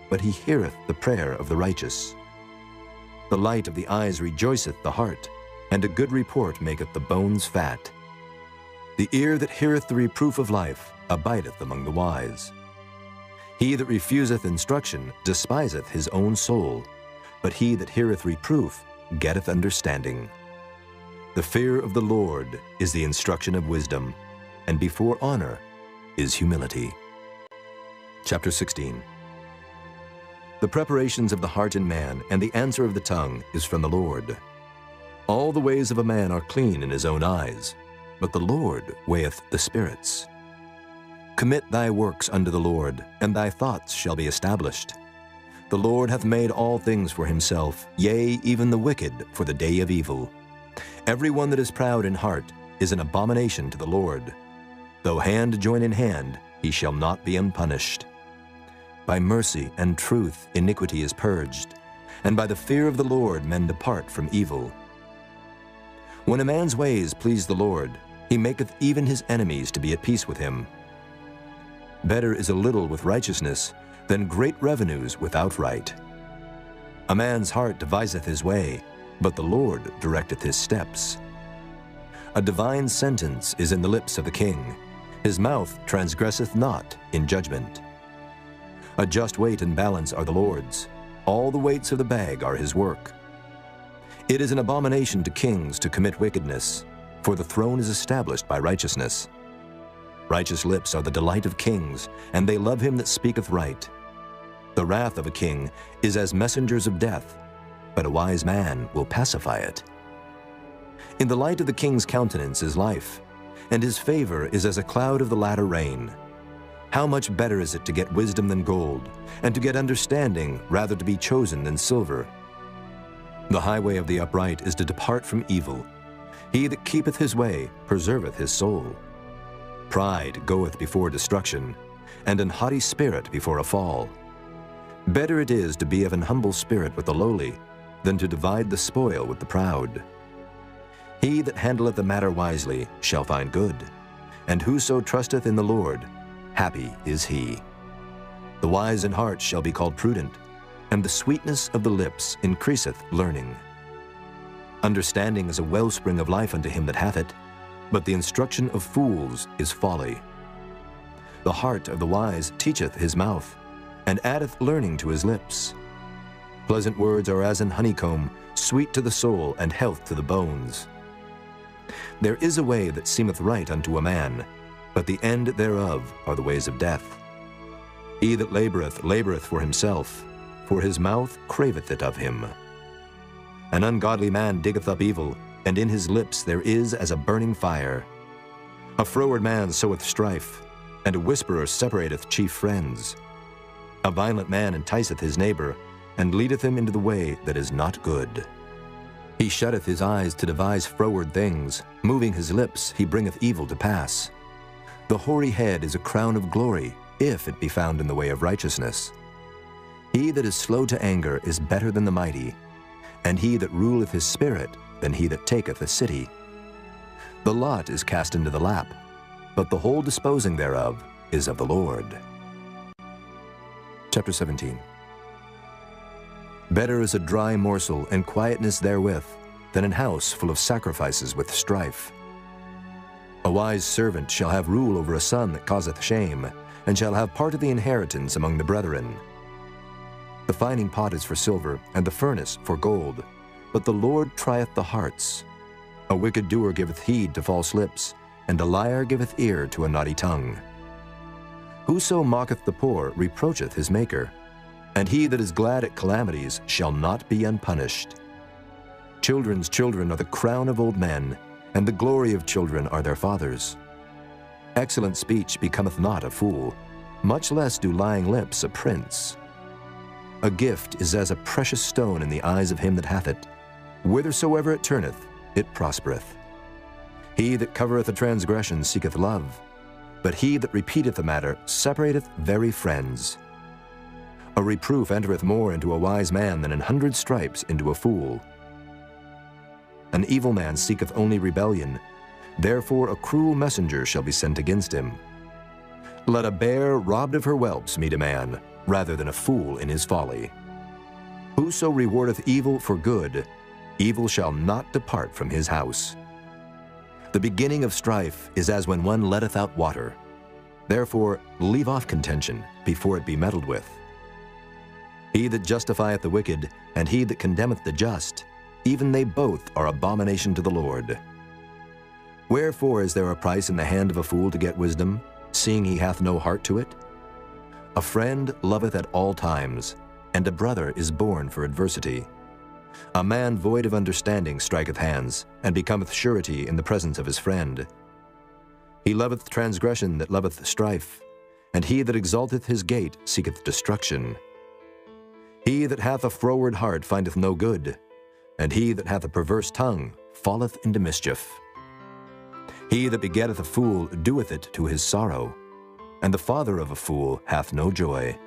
but he heareth the prayer of the righteous. The light of the eyes rejoiceth the heart, and a good report maketh the bones fat. The ear that heareth the reproof of life abideth among the wise. He that refuseth instruction despiseth his own soul, but he that heareth reproof getteth understanding. The fear of the Lord is the instruction of wisdom, and before honor is humility. Chapter 16. The preparations of the heart in man and the answer of the tongue is from the Lord. All the ways of a man are clean in his own eyes, but the Lord weigheth the spirits. Commit thy works unto the Lord, and thy thoughts shall be established. The Lord hath made all things for himself, yea, even the wicked for the day of evil. Every one that is proud in heart is an abomination to the Lord. Though hand join in hand, he shall not be unpunished. By mercy and truth iniquity is purged, and by the fear of the Lord men depart from evil. When a man's ways please the Lord, he maketh even his enemies to be at peace with him. Better is a little with righteousness than great revenues without right. A man's heart deviseth his way, but the Lord directeth his steps. A divine sentence is in the lips of the king. His mouth transgresseth not in judgment. A just weight and balance are the Lord's. All the weights of the bag are his work. It is an abomination to kings to commit wickedness, for the throne is established by righteousness. Righteous lips are the delight of kings, and they love him that speaketh right. The wrath of a king is as messengers of death, but a wise man will pacify it. In the light of the king's countenance is life, and his favor is as a cloud of the latter rain. How much better is it to get wisdom than gold, and to get understanding rather to be chosen than silver? The highway of the upright is to depart from evil. He that keepeth his way preserveth his soul. Pride goeth before destruction, and an haughty spirit before a fall. Better it is to be of an humble spirit with the lowly, than to divide the spoil with the proud. He that handleth the matter wisely shall find good, and whoso trusteth in the Lord, happy is he. The wise in heart shall be called prudent, and the sweetness of the lips increaseth learning. Understanding is a wellspring of life unto him that hath it, but the instruction of fools is folly. The heart of the wise teacheth his mouth, and addeth learning to his lips. Pleasant words are as an honeycomb, sweet to the soul and health to the bones. There is a way that seemeth right unto a man, but the end thereof are the ways of death. He that laboureth, laboureth for himself, for his mouth craveth it of him. An ungodly man diggeth up evil, and in his lips there is as a burning fire. A froward man soweth strife, and a whisperer separateth chief friends. A violent man enticeth his neighbor, and leadeth him into the way that is not good. He shutteth his eyes to devise froward things, moving his lips he bringeth evil to pass. The hoary head is a crown of glory, if it be found in the way of righteousness. He that is slow to anger is better than the mighty, and he that ruleth his spirit than he that taketh a city. The lot is cast into the lap, but the whole disposing thereof is of the Lord. Chapter 17. Better is a dry morsel and quietness therewith than an house full of sacrifices with strife. A wise servant shall have rule over a son that causeth shame, and shall have part of the inheritance among the brethren. The fining pot is for silver, and the furnace for gold, but the Lord trieth the hearts. A wicked doer giveth heed to false lips, and a liar giveth ear to a naughty tongue. Whoso mocketh the poor reproacheth his Maker, and he that is glad at calamities shall not be unpunished. Children's children are the crown of old men, and the glory of children are their fathers. Excellent speech becometh not a fool, much less do lying lips a prince. A gift is as a precious stone in the eyes of him that hath it. Whithersoever it turneth, it prospereth. He that covereth a transgression seeketh love, but he that repeateth a matter separateth very friends. A reproof entereth more into a wise man than 100 stripes into a fool. An evil man seeketh only rebellion, therefore a cruel messenger shall be sent against him. Let a bear robbed of her whelps meet a man, rather than a fool in his folly. Whoso rewardeth evil for good, evil shall not depart from his house. The beginning of strife is as when one letteth out water. Therefore leave off contention before it be meddled with. He that justifieth the wicked, and he that condemneth the just, even they both are abomination to the Lord. Wherefore is there a price in the hand of a fool to get wisdom, seeing he hath no heart to it? A friend loveth at all times, and a brother is born for adversity. A man void of understanding striketh hands, and becometh surety in the presence of his friend. He loveth transgression that loveth strife, and he that exalteth his gate seeketh destruction. He that hath a froward heart findeth no good, and he that hath a perverse tongue falleth into mischief. He that begetteth a fool doeth it to his sorrow, and the father of a fool hath no joy.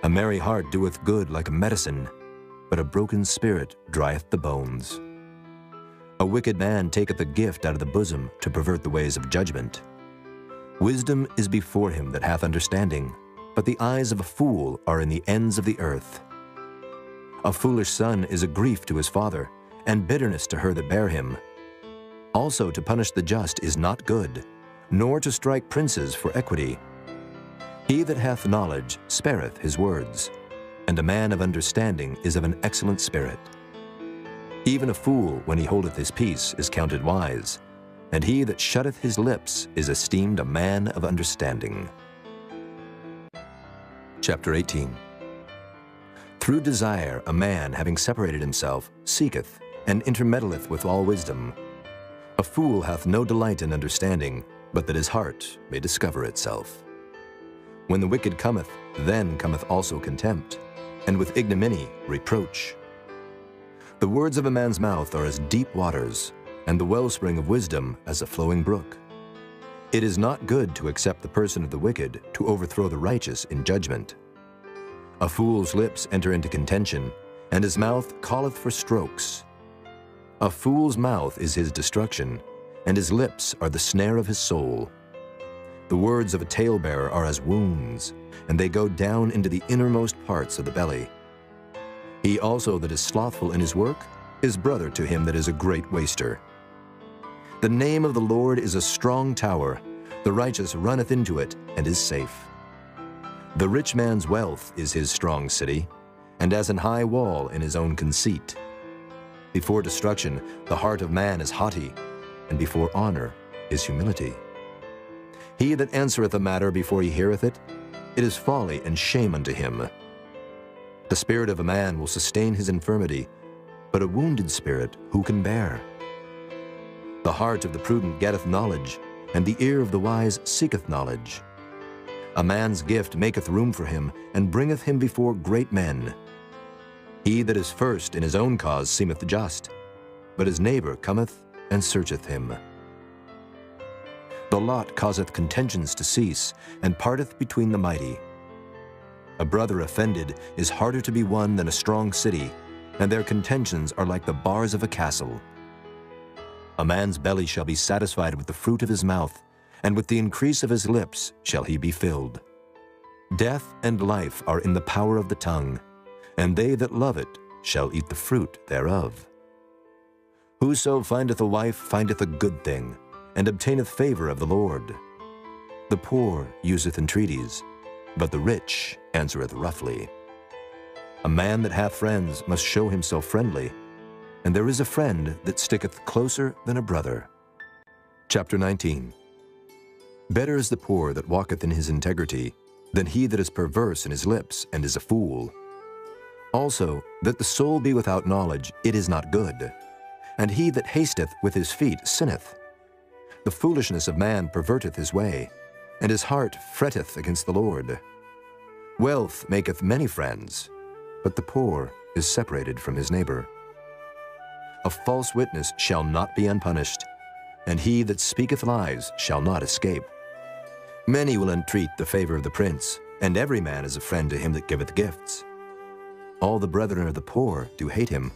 A merry heart doeth good like a medicine, but a broken spirit drieth the bones. A wicked man taketh a gift out of the bosom to pervert the ways of judgment. Wisdom is before him that hath understanding, but the eyes of a fool are in the ends of the earth. A foolish son is a grief to his father, and bitterness to her that bare him. Also to punish the just is not good, nor to strike princes for equity. He that hath knowledge spareth his words, and a man of understanding is of an excellent spirit. Even a fool, when he holdeth his peace, is counted wise, and he that shutteth his lips is esteemed a man of understanding. Chapter 18. Through desire a man, having separated himself, seeketh, and intermeddleth with all wisdom. A fool hath no delight in understanding, but that his heart may discover itself. When the wicked cometh, then cometh also contempt, and with ignominy reproach. The words of a man's mouth are as deep waters, and the wellspring of wisdom as a flowing brook. It is not good to accept the person of the wicked, to overthrow the righteous in judgment. A fool's lips enter into contention, and his mouth calleth for strokes. A fool's mouth is his destruction, and his lips are the snare of his soul. The words of a talebearer are as wounds, and they go down into the innermost parts of the belly. He also that is slothful in his work is brother to him that is a great waster. The name of the Lord is a strong tower. The righteous runneth into it and is safe. The rich man's wealth is his strong city, and as an high wall in his own conceit. Before destruction the heart of man is haughty, and before honor is humility. He that answereth a matter before he heareth it, it is folly and shame unto him. The spirit of a man will sustain his infirmity, but a wounded spirit who can bear? The heart of the prudent getteth knowledge, and the ear of the wise seeketh knowledge. A man's gift maketh room for him, and bringeth him before great men. He that is first in his own cause seemeth just, but his neighbor cometh and searcheth him. The lot causeth contentions to cease, and parteth between the mighty. A brother offended is harder to be won than a strong city, and their contentions are like the bars of a castle. A man's belly shall be satisfied with the fruit of his mouth, and with the increase of his lips shall he be filled. Death and life are in the power of the tongue, and they that love it shall eat the fruit thereof. Whoso findeth a wife findeth a good thing, and obtaineth favor of the Lord. The poor useth entreaties, but the rich answereth roughly. A man that hath friends must show himself friendly, and there is a friend that sticketh closer than a brother. Chapter 19. Better is the poor that walketh in his integrity, than he that is perverse in his lips and is a fool. Also, that the soul be without knowledge, it is not good, and he that hasteth with his feet sinneth. The foolishness of man perverteth his way, and his heart fretteth against the Lord. Wealth maketh many friends, but the poor is separated from his neighbor. A false witness shall not be unpunished, and he that speaketh lies shall not escape. Many will entreat the favor of the prince, and every man is a friend to him that giveth gifts. All the brethren of the poor do hate him.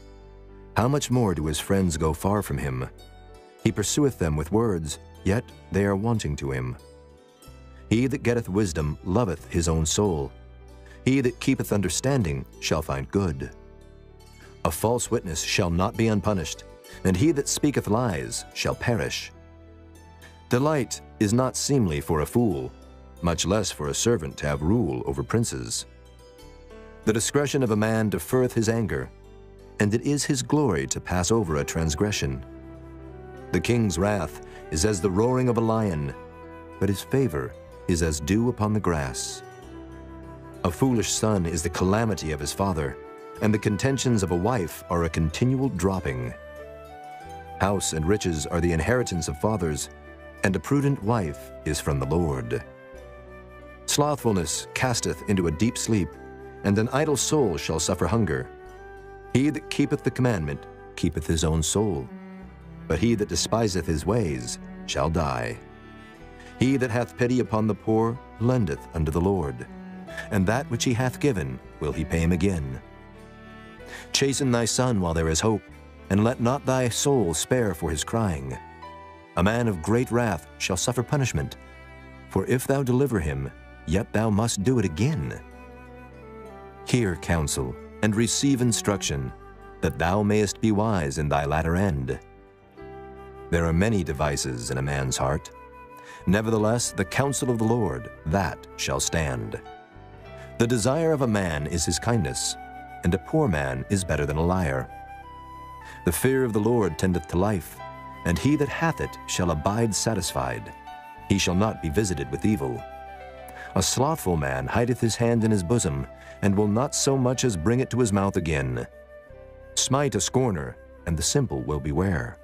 How much more do his friends go far from him? He pursueth them with words, yet they are wanting to him. He that getteth wisdom loveth his own soul. He that keepeth understanding shall find good. A false witness shall not be unpunished, and he that speaketh lies shall perish. Delight is not seemly for a fool, much less for a servant to have rule over princes. The discretion of a man deferreth his anger, and it is his glory to pass over a transgression. The king's wrath is as the roaring of a lion, but his favor is as dew upon the grass. A foolish son is the calamity of his father, and the contentions of a wife are a continual dropping. House and riches are the inheritance of fathers, and a prudent wife is from the Lord. Slothfulness casteth into a deep sleep, and an idle soul shall suffer hunger. He that keepeth the commandment keepeth his own soul, but he that despiseth his ways shall die. He that hath pity upon the poor lendeth unto the Lord, and that which he hath given will he pay him again. Chasten thy son while there is hope, and let not thy soul spare for his crying. A man of great wrath shall suffer punishment, for if thou deliver him, yet thou must do it again. Hear counsel, and receive instruction, that thou mayest be wise in thy latter end. There are many devices in a man's heart. Nevertheless, the counsel of the Lord, that shall stand. The desire of a man is his kindness, and a poor man is better than a liar. The fear of the Lord tendeth to life, and he that hath it shall abide satisfied. He shall not be visited with evil. A slothful man hideth his hand in his bosom, and will not so much as bring it to his mouth again. Smite a scorner, and the simple will beware.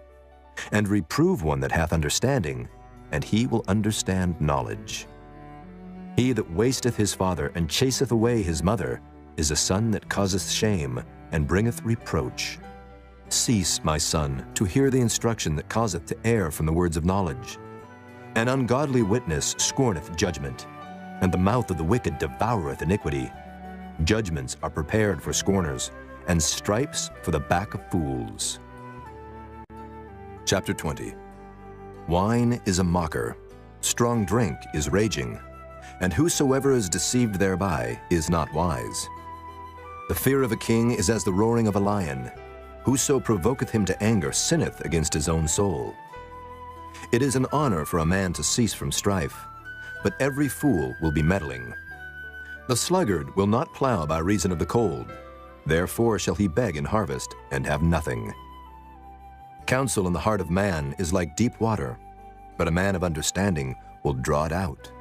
And reprove one that hath understanding, and he will understand knowledge. He that wasteth his father and chaseth away his mother is a son that causeth shame and bringeth reproach. Cease, my son, to hear the instruction that causeth to err from the words of knowledge. An ungodly witness scorneth judgment, and the mouth of the wicked devoureth iniquity. Judgments are prepared for scorners, and stripes for the back of fools. Chapter 20. Wine is a mocker, strong drink is raging, and whosoever is deceived thereby is not wise. The fear of a king is as the roaring of a lion. Whoso provoketh him to anger sinneth against his own soul. It is an honor for a man to cease from strife, but every fool will be meddling. The sluggard will not plow by reason of the cold, therefore shall he beg in harvest and have nothing. Counsel in the heart of man is like deep water, but a man of understanding will draw it out.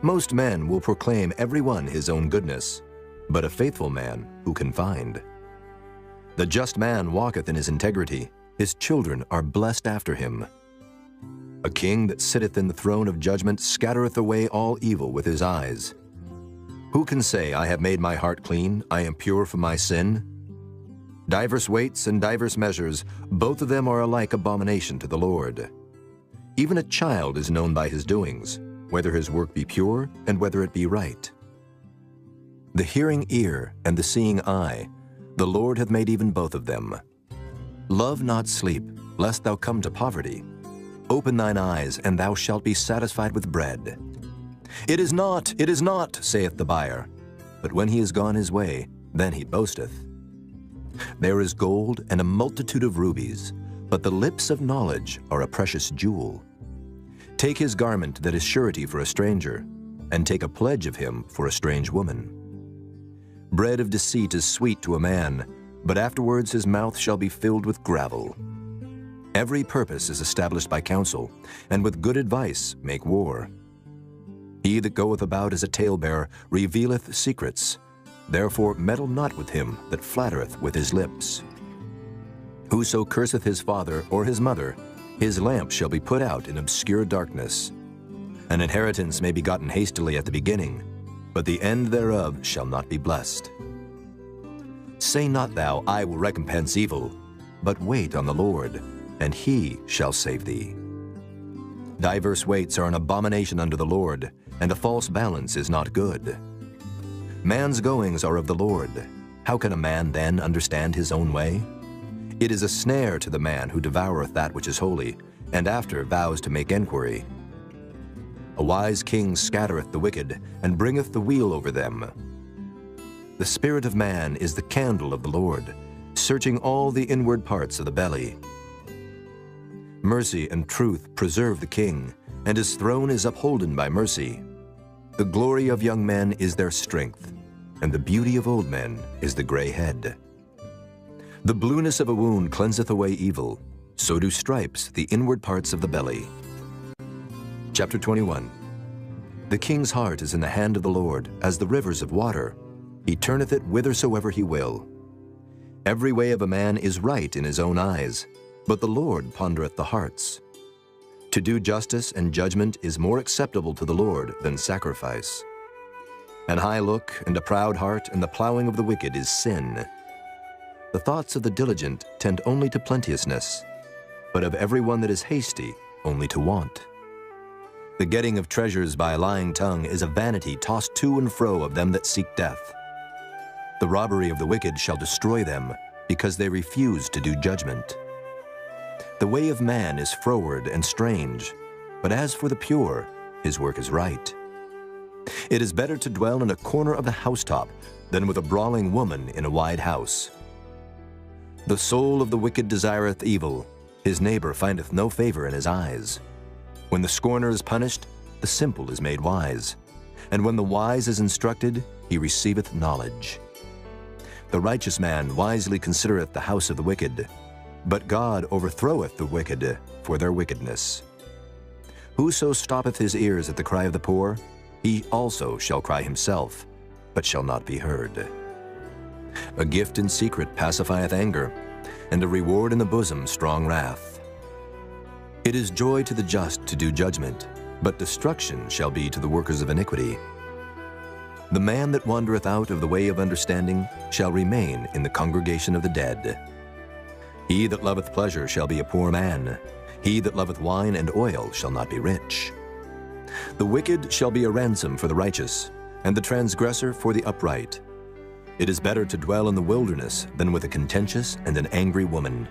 Most men will proclaim every one his own goodness, but a faithful man who can find? The just man walketh in his integrity His children are blessed after him. A king that sitteth in the throne of judgment scattereth away all evil with his eyes. Who can say, I have made my heart clean, I am pure from my sin? Divers weights and divers measures, both of them are alike abomination to the Lord. Even a child is known by his doings, whether his work be pure and whether it be right. The hearing ear and the seeing eye, the Lord hath made even both of them. Love not sleep, lest thou come to poverty. Open thine eyes, and thou shalt be satisfied with bread. It is not, saith the buyer. But when he is gone his way, then he boasteth. There is gold and a multitude of rubies, but the lips of knowledge are a precious jewel. Take his garment that is surety for a stranger, and take a pledge of him for a strange woman. Bread of deceit is sweet to a man, but afterwards his mouth shall be filled with gravel. Every purpose is established by counsel, and with good advice make war. He that goeth about as a talebearer revealeth secrets. Therefore meddle not with him that flattereth with his lips. Whoso curseth his father or his mother, his lamp shall be put out in obscure darkness. An inheritance may be gotten hastily at the beginning, but the end thereof shall not be blessed. Say not thou, I will recompense evil, but wait on the Lord, and he shall save thee. Diverse weights are an abomination unto the Lord, and a false balance is not good. Man's goings are of the Lord. How can a man then understand his own way? It is a snare to the man who devoureth that which is holy, and after vows to make enquiry. A wise king scattereth the wicked, and bringeth the wheel over them. The spirit of man is the candle of the Lord, searching all the inward parts of the belly. Mercy and truth preserve the king, and his throne is upholden by mercy. The glory of young men is their strength, and the beauty of old men is the gray head. The blueness of a wound cleanseth away evil, so do stripes the inward parts of the belly. Chapter 21. The king's heart is in the hand of the Lord, as the rivers of water. He turneth it whithersoever he will. Every way of a man is right in his own eyes, but the Lord pondereth the hearts. To do justice and judgment is more acceptable to the Lord than sacrifice. An high look and a proud heart and the plowing of the wicked is sin. The thoughts of the diligent tend only to plenteousness, but of every one that is hasty only to want. The getting of treasures by a lying tongue is a vanity tossed to and fro of them that seek death. The robbery of the wicked shall destroy them, because they refuse to do judgment. The way of man is froward and strange, but as for the pure, his work is right. It is better to dwell in a corner of the housetop than with a brawling woman in a wide house. The soul of the wicked desireth evil, his neighbor findeth no favor in his eyes. When the scorner is punished, the simple is made wise, and when the wise is instructed, he receiveth knowledge. The righteous man wisely considereth the house of the wicked, but God overthroweth the wicked for their wickedness. Whoso stoppeth his ears at the cry of the poor, he also shall cry himself, but shall not be heard. A gift in secret pacifieth anger, and a reward in the bosom strong wrath. It is joy to the just to do judgment, but destruction shall be to the workers of iniquity. The man that wandereth out of the way of understanding shall remain in the congregation of the dead. He that loveth pleasure shall be a poor man. He that loveth wine and oil shall not be rich. The wicked shall be a ransom for the righteous, and the transgressor for the upright. It is better to dwell in the wilderness than with a contentious and an angry woman.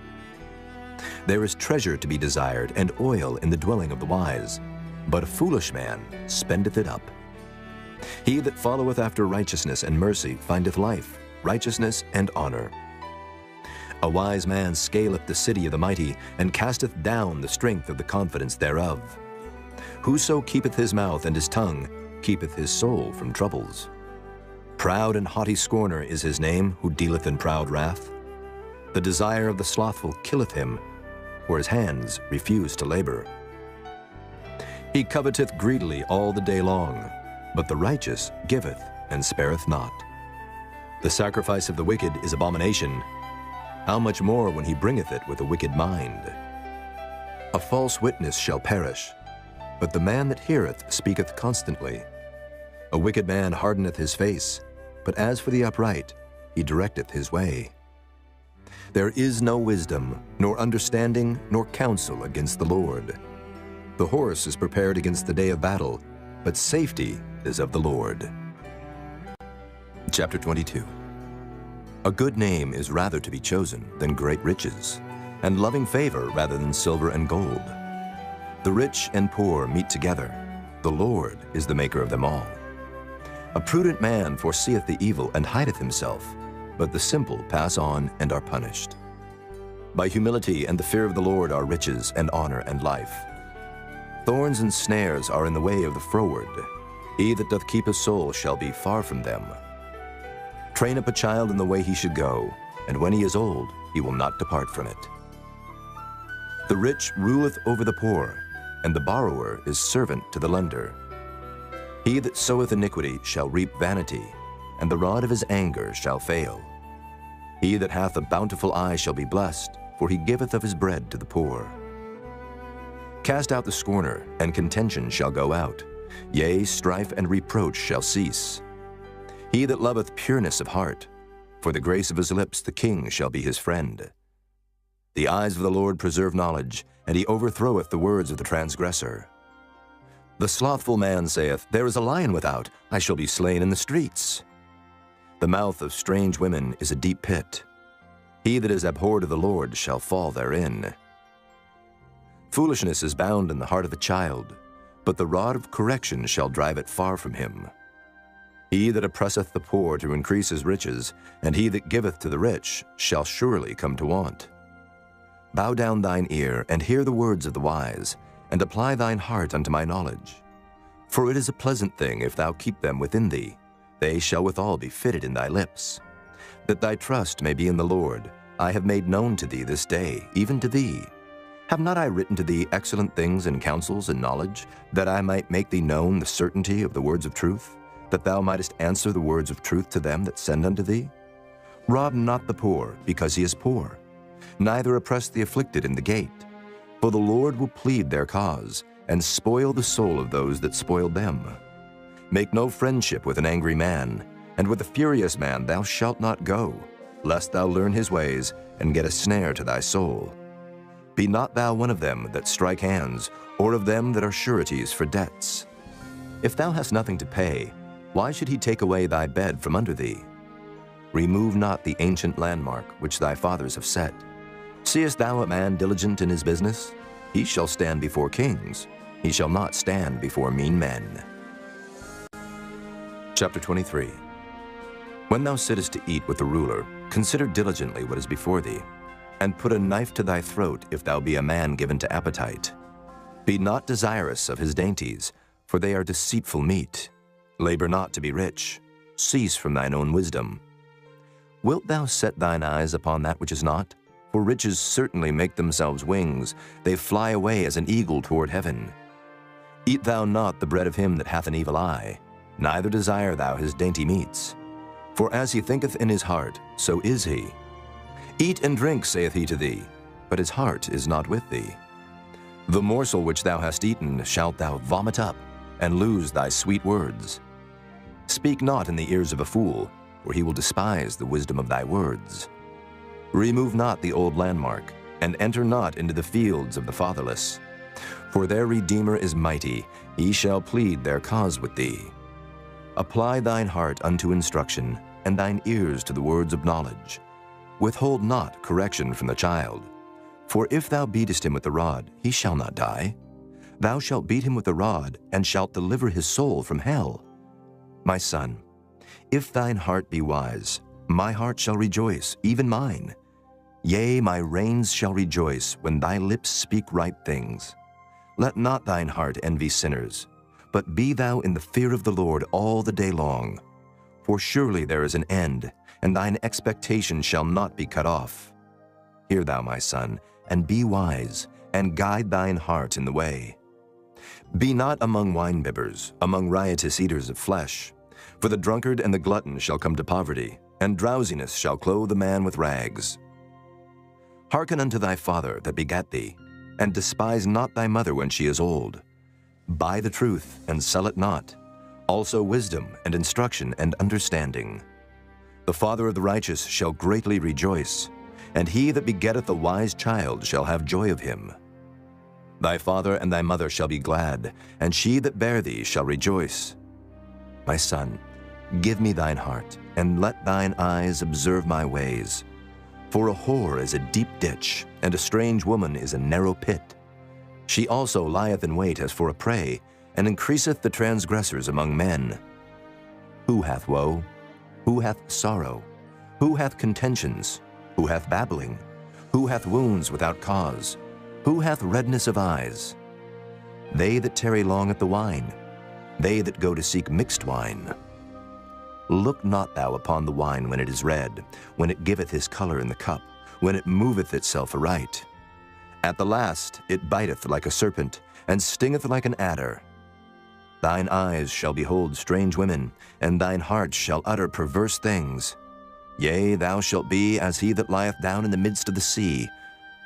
There is treasure to be desired, and oil in the dwelling of the wise, but a foolish man spendeth it up. He that followeth after righteousness and mercy findeth life, righteousness, and honor. A wise man scaleth the city of the mighty, and casteth down the strength of the confidence thereof. Whoso keepeth his mouth and his tongue keepeth his soul from troubles. Proud and haughty scorner is his name, who dealeth in proud wrath. The desire of the slothful killeth him, for his hands refuse to labor. He coveteth greedily all the day long, but the righteous giveth and spareth not. The sacrifice of the wicked is abomination, How much more when he bringeth it with a wicked mind? A false witness shall perish, but the man that heareth speaketh constantly. A wicked man hardeneth his face, but as for the upright, he directeth his way. There is no wisdom, nor understanding, nor counsel against the Lord. The horse is prepared against the day of battle, but safety is of the Lord. Chapter 22. A good name is rather to be chosen than great riches, and loving favor rather than silver and gold. The rich and poor meet together. The Lord is the maker of them all. A prudent man foreseeth the evil and hideth himself, but the simple pass on and are punished. By humility and the fear of the Lord are riches and honor and life. Thorns and snares are in the way of the froward. He that doth keep his soul shall be far from them. Train up a child in the way he should go, and when he is old, he will not depart from it. The rich ruleth over the poor, and the borrower is servant to the lender. He that soweth iniquity shall reap vanity, and the rod of his anger shall fail. He that hath a bountiful eye shall be blessed, for he giveth of his bread to the poor. Cast out the scorner, and contention shall go out. Yea, strife and reproach shall cease. He that loveth pureness of heart, for the grace of his lips the king shall be his friend. The eyes of the Lord preserve knowledge, and he overthroweth the words of the transgressor. The slothful man saith, There is a lion without, I shall be slain in the streets. The mouth of strange women is a deep pit. He that is abhorred of the Lord shall fall therein. Foolishness is bound in the heart of a child, but the rod of correction shall drive it far from him. He that oppresseth the poor to increase his riches, and he that giveth to the rich, shall surely come to want. Bow down thine ear, and hear the words of the wise, and apply thine heart unto my knowledge. For it is a pleasant thing if thou keep them within thee. They shall withal be fitted in thy lips. That thy trust may be in the Lord, I have made known to thee this day, even to thee. Have not I written to thee excellent things and counsels and knowledge, that I might make thee known the certainty of the words of truth, that thou mightest answer the words of truth to them that send unto thee? Rob not the poor, because he is poor, neither oppress the afflicted in the gate. For the Lord will plead their cause, and spoil the soul of those that spoiled them. Make no friendship with an angry man, and with a furious man thou shalt not go, lest thou learn his ways, and get a snare to thy soul. Be not thou one of them that strike hands, or of them that are sureties for debts. If thou hast nothing to pay, why should he take away thy bed from under thee? Remove not the ancient landmark which thy fathers have set. Seest thou a man diligent in his business? He shall stand before kings. He shall not stand before mean men. Chapter 23. When thou sittest to eat with the ruler, consider diligently what is before thee, and put a knife to thy throat if thou be a man given to appetite. Be not desirous of his dainties, for they are deceitful meat. Labor not to be rich. Cease from thine own wisdom. Wilt thou set thine eyes upon that which is not? For riches certainly make themselves wings. They fly away as an eagle toward heaven. Eat thou not the bread of him that hath an evil eye, neither desire thou his dainty meats. For as he thinketh in his heart, so is he. Eat and drink, saith he to thee, but his heart is not with thee. The morsel which thou hast eaten shalt thou vomit up, and lose thy sweet words. Speak not in the ears of a fool, for he will despise the wisdom of thy words. Remove not the old landmark, and enter not into the fields of the fatherless. For their Redeemer is mighty, he shall plead their cause with thee. Apply thine heart unto instruction, and thine ears to the words of knowledge. Withhold not correction from the child. For if thou beatest him with the rod, he shall not die. Thou shalt beat him with the rod, and shalt deliver his soul from hell. My son, if thine heart be wise, my heart shall rejoice, even mine. Yea, my reins shall rejoice when thy lips speak right things. Let not thine heart envy sinners, but be thou in the fear of the Lord all the day long. For surely there is an end, and thine expectation shall not be cut off. Hear thou, my son, and be wise, and guide thine heart in the way. Be not among winebibbers, among riotous eaters of flesh, for the drunkard and the glutton shall come to poverty, and drowsiness shall clothe a man with rags. Hearken unto thy father that begat thee, and despise not thy mother when she is old. Buy the truth, and sell it not, also wisdom and instruction and understanding. The father of the righteous shall greatly rejoice, and he that begetteth a wise child shall have joy of him. Thy father and thy mother shall be glad, and she that bare thee shall rejoice. My son, give me thine heart, and let thine eyes observe my ways. For a whore is a deep ditch, and a strange woman is a narrow pit. She also lieth in wait as for a prey, and increaseth the transgressors among men. Who hath woe? Who hath sorrow? Who hath contentions? Who hath babbling? Who hath wounds without cause? Who hath redness of eyes? They that tarry long at the wine, they that go to seek mixed wine. Look not thou upon the wine when it is red, when it giveth his color in the cup, when it moveth itself aright. At the last it biteth like a serpent, and stingeth like an adder. Thine eyes shall behold strange women, and thine heart shall utter perverse things. Yea, thou shalt be as he that lieth down in the midst of the sea,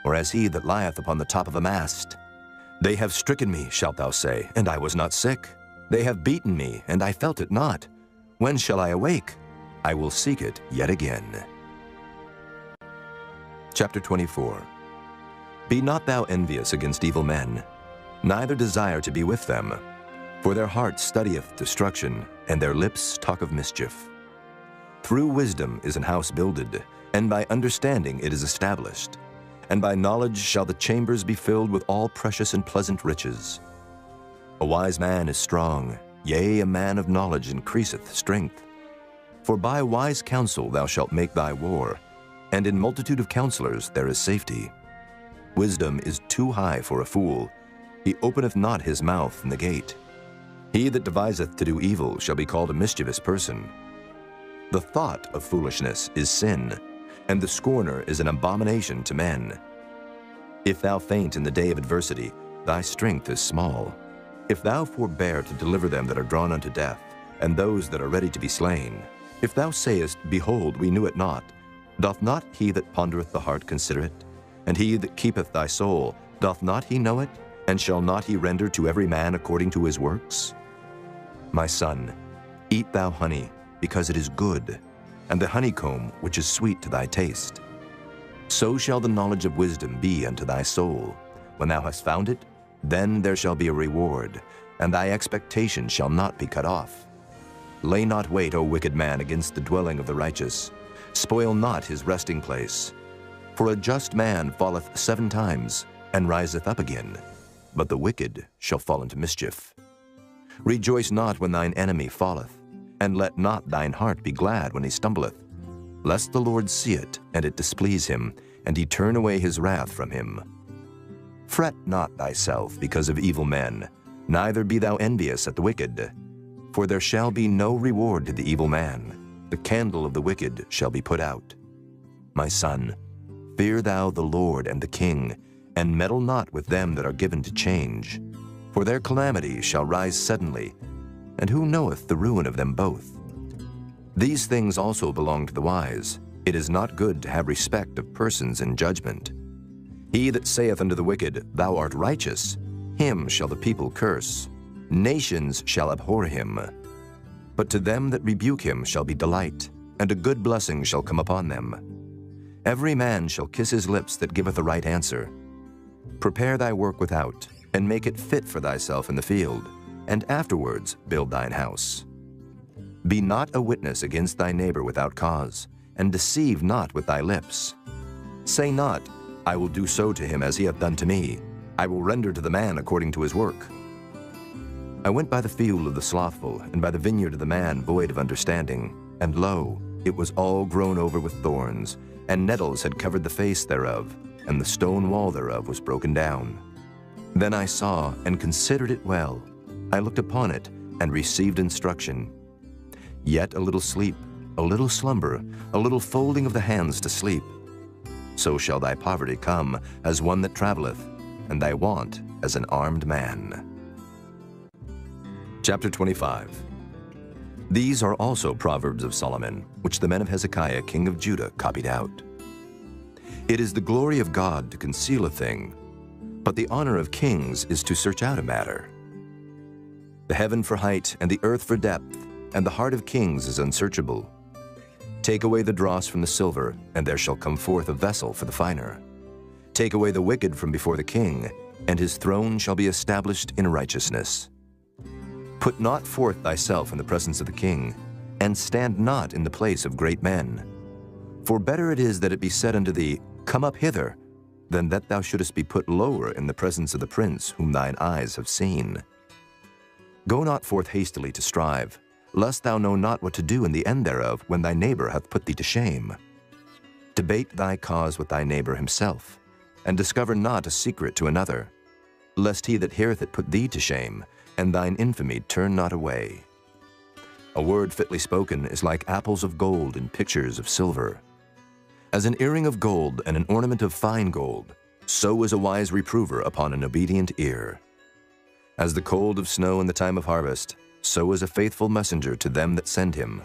or as he that lieth upon the top of a mast. They have stricken me, shalt thou say, and I was not sick. They have beaten me, and I felt it not. When shall I awake? I will seek it yet again. Chapter 24. Be not thou envious against evil men, neither desire to be with them. For their heart studieth destruction, and their lips talk of mischief. Through wisdom is an house builded, and by understanding it is established. And by knowledge shall the chambers be filled with all precious and pleasant riches. A wise man is strong, yea, a man of knowledge increaseth strength. For by wise counsel thou shalt make thy war, and in multitude of counselors there is safety. Wisdom is too high for a fool. He openeth not his mouth in the gate. He that deviseth to do evil shall be called a mischievous person. The thought of foolishness is sin, and the scorner is an abomination to men. If thou faint in the day of adversity, thy strength is small. If thou forbear to deliver them that are drawn unto death, and those that are ready to be slain, if thou sayest, Behold, we knew it not, doth not he that pondereth the heart consider it? And he that keepeth thy soul, doth not he know it? And shall not he render to every man according to his works? My son, eat thou honey, because it is good, and the honeycomb which is sweet to thy taste. So shall the knowledge of wisdom be unto thy soul. When thou hast found it, then there shall be a reward, and thy expectation shall not be cut off. Lay not wait, O wicked man, against the dwelling of the righteous. Spoil not his resting place. For a just man falleth 7 times, and riseth up again, but the wicked shall fall into mischief. Rejoice not when thine enemy falleth, and let not thine heart be glad when he stumbleth, lest the Lord see it, and it displease him, and he turn away his wrath from him. Fret not thyself because of evil men, neither be thou envious at the wicked. For there shall be no reward to the evil man. The candle of the wicked shall be put out. My son, fear thou the Lord and the king, and meddle not with them that are given to change. For their calamity shall rise suddenly, and who knoweth the ruin of them both? These things also belong to the wise. It is not good to have respect of persons in judgment. He that saith unto the wicked, Thou art righteous, him shall the people curse. Nations shall abhor him. But to them that rebuke him shall be delight, and a good blessing shall come upon them. Every man shall kiss his lips that giveth a right answer. Prepare thy work without, and make it fit for thyself in the field, and afterwards build thine house. Be not a witness against thy neighbor without cause, and deceive not with thy lips. Say not, I will do so to him as he hath done to me. I will render to the man according to his work. I went by the field of the slothful, and by the vineyard of the man void of understanding, and lo, it was all grown over with thorns, and nettles had covered the face thereof, and the stone wall thereof was broken down. Then I saw and considered it well. I looked upon it, and received instruction. Yet a little sleep, a little slumber, a little folding of the hands to sleep. So shall thy poverty come as one that travelleth, and thy want as an armed man. Chapter 25. These are also Proverbs of Solomon, which the men of Hezekiah king of Judah copied out. It is the glory of God to conceal a thing, but the honor of kings is to search out a matter. The heaven for height and the earth for depth, and the heart of kings is unsearchable. Take away the dross from the silver, and there shall come forth a vessel for the finer. Take away the wicked from before the king, and his throne shall be established in righteousness. Put not forth thyself in the presence of the king, and stand not in the place of great men. For better it is that it be said unto thee, Come up hither, than that thou shouldest be put lower in the presence of the prince whom thine eyes have seen. Go not forth hastily to strive, lest thou know not what to do in the end thereof when thy neighbor hath put thee to shame. Debate thy cause with thy neighbor himself, and discover not a secret to another, lest he that heareth it put thee to shame, and thine infamy turn not away. A word fitly spoken is like apples of gold in pictures of silver. As an earring of gold and an ornament of fine gold, so is a wise reprover upon an obedient ear. As the cold of snow in the time of harvest, so is a faithful messenger to them that send him,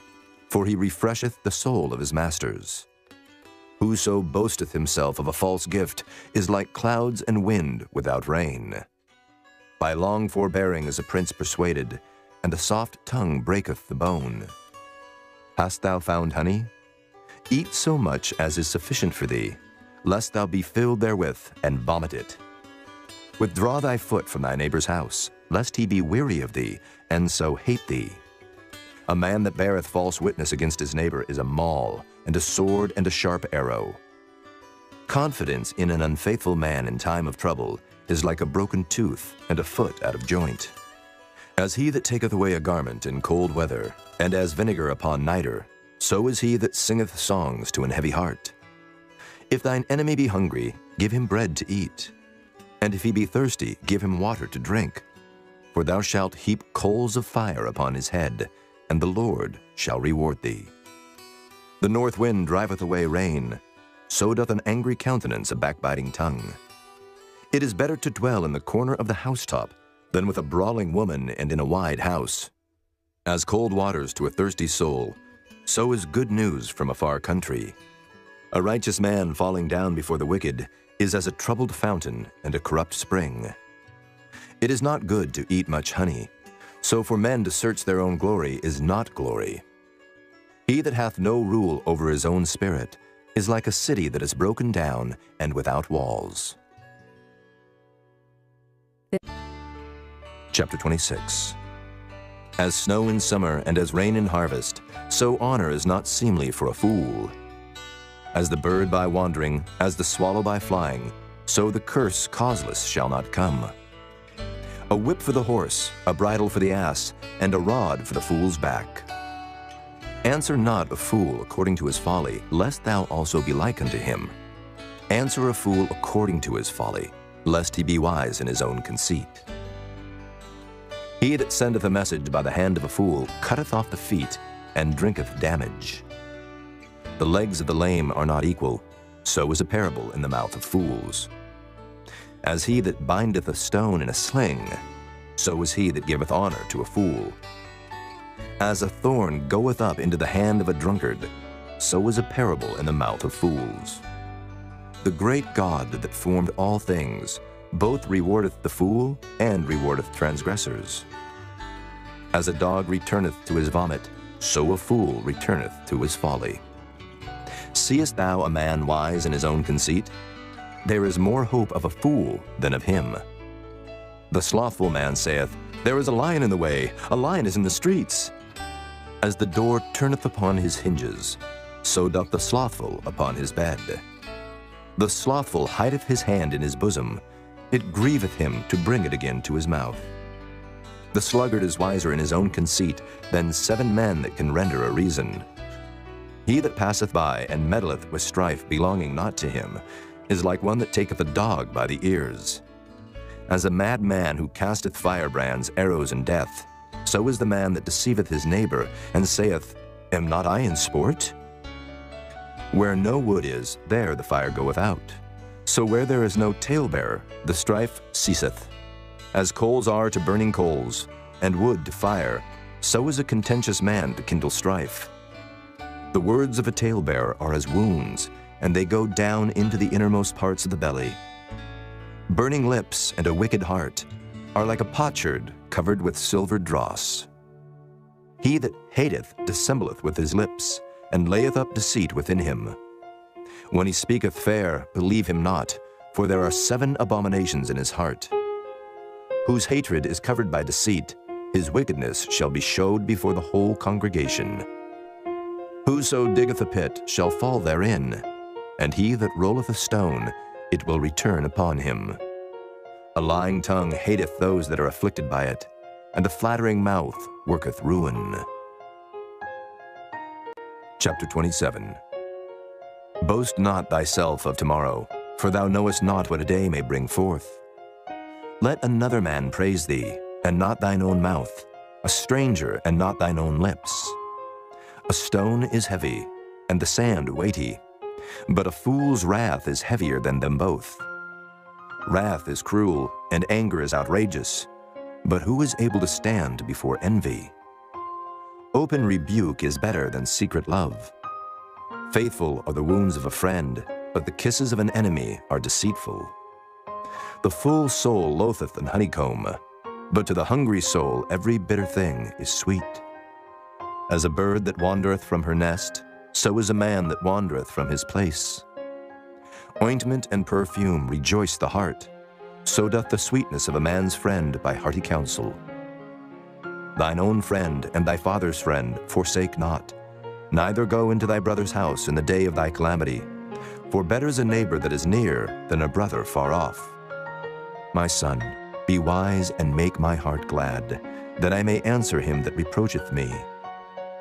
for he refresheth the soul of his masters. Whoso boasteth himself of a false gift is like clouds and wind without rain. By long forbearing is a prince persuaded, and a soft tongue breaketh the bone. Hast thou found honey? Eat so much as is sufficient for thee, lest thou be filled therewith and vomit it. Withdraw thy foot from thy neighbor's house, lest he be weary of thee, and so hate thee. A man that beareth false witness against his neighbor is a maul, and a sword and a sharp arrow. Confidence in an unfaithful man in time of trouble is like a broken tooth and a foot out of joint. As he that taketh away a garment in cold weather, and as vinegar upon nitre, so is he that singeth songs to an heavy heart. If thine enemy be hungry, give him bread to eat, and if he be thirsty, give him water to drink. For thou shalt heap coals of fire upon his head, and the Lord shall reward thee. The north wind driveth away rain, so doth an angry countenance a backbiting tongue. It is better to dwell in the corner of the housetop than with a brawling woman and in a wide house. As cold waters to a thirsty soul, so is good news from a far country. A righteous man falling down before the wicked is as a troubled fountain and a corrupt spring. It is not good to eat much honey, so for men to search their own glory is not glory. He that hath no rule over his own spirit is like a city that is broken down and without walls. Chapter 26. As snow in summer and as rain in harvest, so honor is not seemly for a fool. As the bird by wandering, as the swallow by flying, so the curse causeless shall not come. A whip for the horse, a bridle for the ass, and a rod for the fool's back. Answer not a fool according to his folly, lest thou also be like unto him. Answer a fool according to his folly, lest he be wise in his own conceit. He that sendeth a message by the hand of a fool cutteth off the feet, and drinketh damage. The legs of the lame are not equal, so is a parable in the mouth of fools. As he that bindeth a stone in a sling, so is he that giveth honor to a fool. As a thorn goeth up into the hand of a drunkard, so is a parable in the mouth of fools. The great God that formed all things both rewardeth the fool and rewardeth transgressors. As a dog returneth to his vomit, so a fool returneth to his folly. Seest thou a man wise in his own conceit? There is more hope of a fool than of him. The slothful man saith, There is a lion in the way, a lion is in the streets. As the door turneth upon his hinges, so doth the slothful upon his bed. The slothful hideth his hand in his bosom, it grieveth him to bring it again to his mouth. The sluggard is wiser in his own conceit than 7 men that can render a reason. He that passeth by and meddleth with strife belonging not to him is like one that taketh a dog by the ears. As a mad man who casteth firebrands, arrows, and death, so is the man that deceiveth his neighbor, and saith, Am not I in sport? Where no wood is, there the fire goeth out. So where there is no talebearer, the strife ceaseth. As coals are to burning coals, and wood to fire, so is a contentious man to kindle strife. The words of a talebearer are as wounds, and they go down into the innermost parts of the belly. Burning lips and a wicked heart are like a potsherd covered with silver dross. He that hateth dissembleth with his lips, and layeth up deceit within him. When he speaketh fair, believe him not, for there are 7 abominations in his heart. Whose hatred is covered by deceit, his wickedness shall be showed before the whole congregation. Whoso diggeth a pit shall fall therein, and he that rolleth a stone, it will return upon him. A lying tongue hateth those that are afflicted by it, and the flattering mouth worketh ruin. Chapter 27. Boast not thyself of tomorrow, for thou knowest not what a day may bring forth. Let another man praise thee, and not thine own mouth, a stranger, and not thine own lips. A stone is heavy, and the sand weighty, but a fool's wrath is heavier than them both. Wrath is cruel, and anger is outrageous, but who is able to stand before envy? Open rebuke is better than secret love. Faithful are the wounds of a friend, but the kisses of an enemy are deceitful. The full soul loatheth an honeycomb, but to the hungry soul every bitter thing is sweet. As a bird that wandereth from her nest, so is a man that wandereth from his place. Ointment and perfume rejoice the heart, so doth the sweetness of a man's friend by hearty counsel. Thine own friend and thy father's friend forsake not, neither go into thy brother's house in the day of thy calamity, for better is a neighbor that is near than a brother far off. My son, be wise and make my heart glad, that I may answer him that reproacheth me.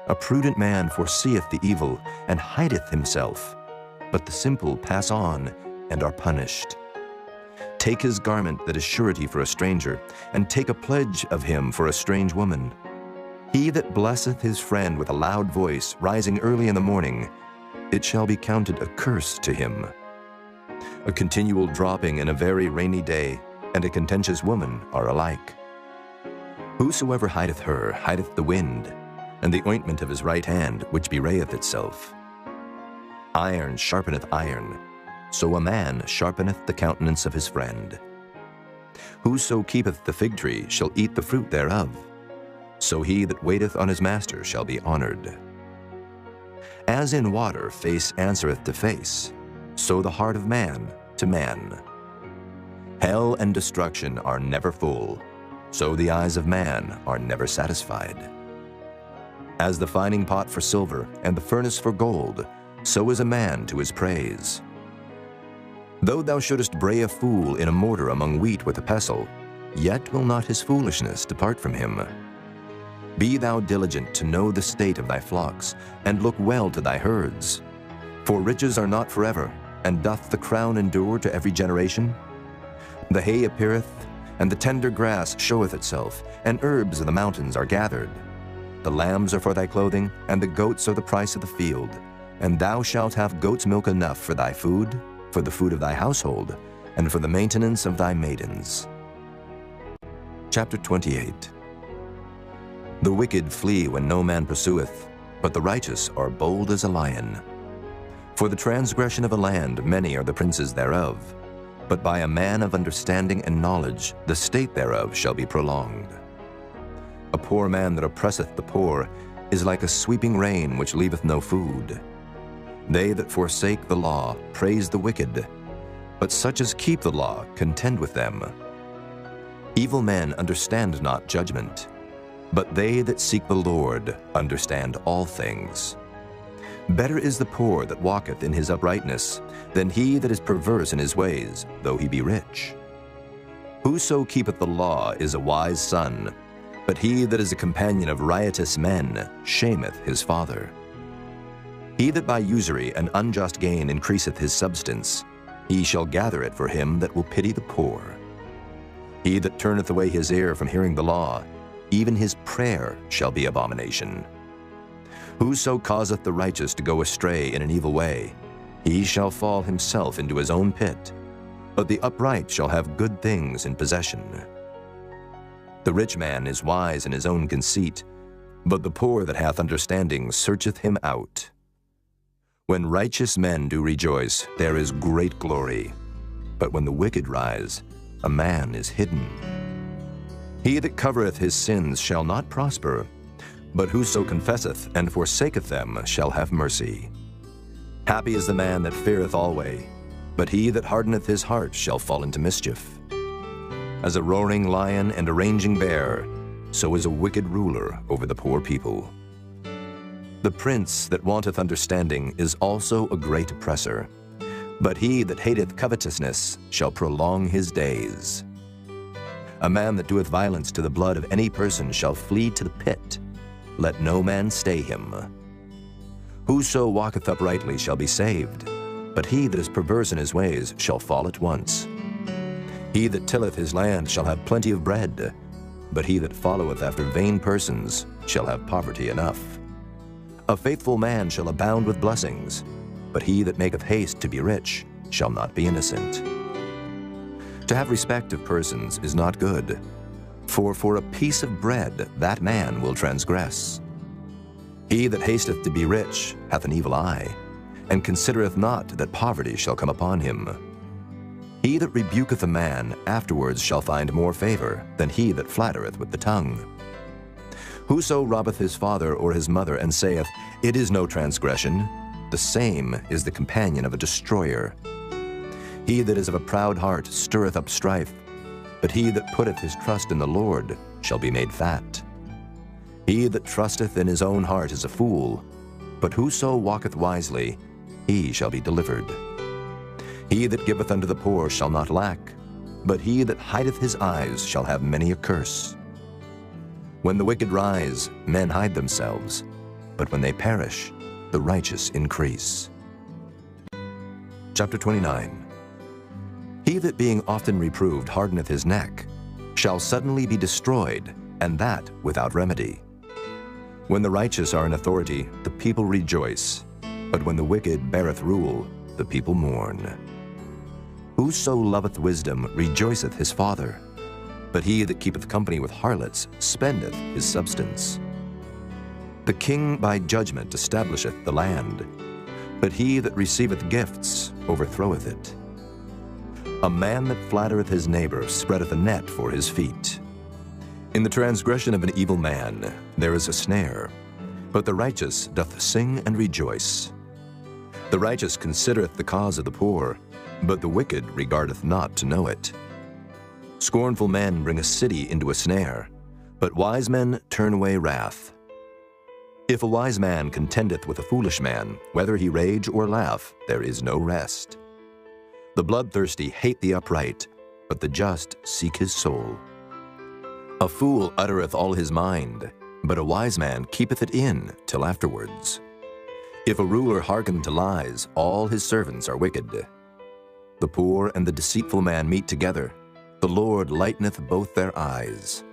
A prudent man foreseeth the evil, and hideth himself, but the simple pass on and are punished. Take his garment that is surety for a stranger, and take a pledge of him for a strange woman. He that blesseth his friend with a loud voice, rising early in the morning, it shall be counted a curse to him. A continual dropping in a very rainy day, and a contentious woman are alike. Whosoever hideth her hideth the wind, and the ointment of his right hand, which bewrayeth itself. Iron sharpeneth iron, so a man sharpeneth the countenance of his friend. Whoso keepeth the fig tree shall eat the fruit thereof, so he that waiteth on his master shall be honored. As in water face answereth to face, so the heart of man to man. Hell and destruction are never full, so the eyes of man are never satisfied. As the fining pot for silver and the furnace for gold, so is a man to his praise. Though thou shouldest bray a fool in a mortar among wheat with a pestle, yet will not his foolishness depart from him. Be thou diligent to know the state of thy flocks, and look well to thy herds. For riches are not forever, and doth the crown endure to every generation? The hay appeareth, and the tender grass showeth itself, and herbs of the mountains are gathered. The lambs are for thy clothing, and the goats are the price of the field. And thou shalt have goat's milk enough for thy food, for the food of thy household, and for the maintenance of thy maidens. Chapter 28. The wicked flee when no man pursueth, but the righteous are bold as a lion. For the transgression of a land many are the princes thereof, but by a man of understanding and knowledge the state thereof shall be prolonged. A poor man that oppresseth the poor is like a sweeping rain which leaveth no food. They that forsake the law praise the wicked, but such as keep the law contend with them. Evil men understand not judgment, but they that seek the Lord understand all things. Better is the poor that walketh in his uprightness than he that is perverse in his ways, though he be rich. Whoso keepeth the law is a wise son, but he that is a companion of riotous men shameth his father. He that by usury and unjust gain increaseth his substance, he shall gather it for him that will pity the poor. He that turneth away his ear from hearing the law, even his prayer shall be abomination. Whoso causeth the righteous to go astray in an evil way, he shall fall himself into his own pit, but the upright shall have good things in possession. The rich man is wise in his own conceit, but the poor that hath understanding searcheth him out. When righteous men do rejoice, there is great glory. But when the wicked rise, a man is hidden. He that covereth his sins shall not prosper, but whoso confesseth and forsaketh them shall have mercy. Happy is the man that feareth always, but he that hardeneth his heart shall fall into mischief. As a roaring lion and a raging bear, so is a wicked ruler over the poor people. The prince that wanteth understanding is also a great oppressor, but he that hateth covetousness shall prolong his days. A man that doeth violence to the blood of any person shall flee to the pit. Let no man stay him. Whoso walketh uprightly shall be saved, but he that is perverse in his ways shall fall at once. He that tilleth his land shall have plenty of bread, but he that followeth after vain persons shall have poverty enough. A faithful man shall abound with blessings, but he that maketh haste to be rich shall not be innocent. To have respect of persons is not good, for a piece of bread that man will transgress. He that hasteth to be rich hath an evil eye, and considereth not that poverty shall come upon him. He that rebuketh a man afterwards shall find more favor than he that flattereth with the tongue. Whoso robbeth his father or his mother, and saith, It is no transgression, the same is the companion of a destroyer. He that is of a proud heart stirreth up strife, but he that putteth his trust in the Lord shall be made fat. He that trusteth in his own heart is a fool, but whoso walketh wisely, he shall be delivered. He that giveth unto the poor shall not lack, but he that hideth his eyes shall have many a curse. When the wicked rise, men hide themselves, but when they perish, the righteous increase. Chapter 29. He that being often reproved hardeneth his neck shall suddenly be destroyed, and that without remedy. When the righteous are in authority, the people rejoice, but when the wicked beareth rule, the people mourn. Whoso loveth wisdom rejoiceth his father, but he that keepeth company with harlots spendeth his substance. The king by judgment establisheth the land, but he that receiveth gifts overthroweth it. A man that flattereth his neighbor spreadeth a net for his feet. In the transgression of an evil man there is a snare, but the righteous doth sing and rejoice. The righteous considereth the cause of the poor, but the wicked regardeth not to know it. Scornful men bring a city into a snare, but wise men turn away wrath. If a wise man contendeth with a foolish man, whether he rage or laugh, there is no rest. The bloodthirsty hate the upright, but the just seek his soul. A fool uttereth all his mind, but a wise man keepeth it in till afterwards. If a ruler hearken to lies, all his servants are wicked. The poor and the deceitful man meet together. The Lord lighteneth both their eyes.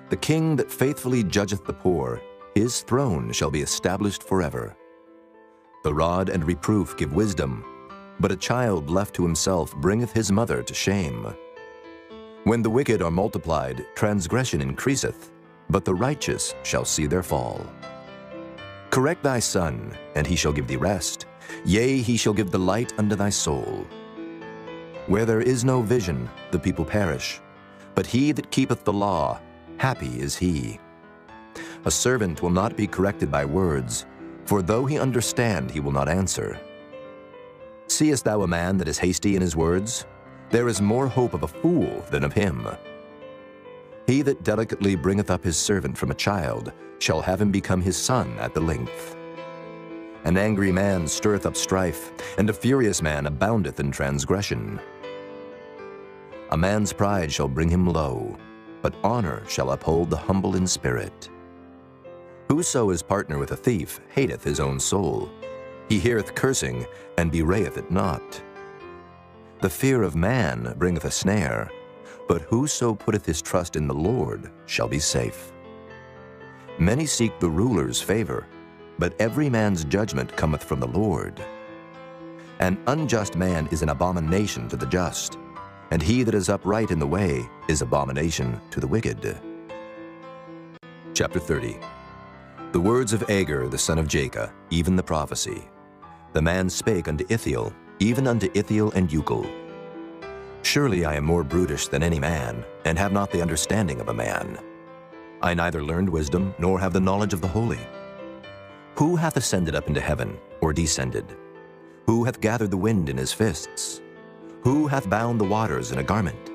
The king that faithfully judgeth the poor, his throne shall be established forever. The rod and reproof give wisdom, but a child left to himself bringeth his mother to shame. When the wicked are multiplied, transgression increaseth, but the righteous shall see their fall. Correct thy son, and he shall give thee rest. Yea, he shall give the light unto thy soul. Where there is no vision, the people perish, but he that keepeth the law, happy is he. A servant will not be corrected by words, for though he understand, he will not answer. Seest thou a man that is hasty in his words? There is more hope of a fool than of him. He that delicately bringeth up his servant from a child shall have him become his son at the length. An angry man stirreth up strife, and a furious man aboundeth in transgression. A man's pride shall bring him low, but honor shall uphold the humble in spirit. Whoso is partner with a thief hateth his own soul. He heareth cursing, and bewrayeth it not. The fear of man bringeth a snare, but whoso putteth his trust in the Lord shall be safe. Many seek the ruler's favor, but every man's judgment cometh from the Lord. An unjust man is an abomination to the just, and he that is upright in the way is abomination to the wicked. Chapter 30. The words of Agur the son of Jacob, even the prophecy. The man spake unto Ithiel, even unto Ithiel and Euchel. Surely I am more brutish than any man, and have not the understanding of a man. I neither learned wisdom, nor have the knowledge of the holy. Who hath ascended up into heaven, or descended? Who hath gathered the wind in his fists? Who hath bound the waters in a garment?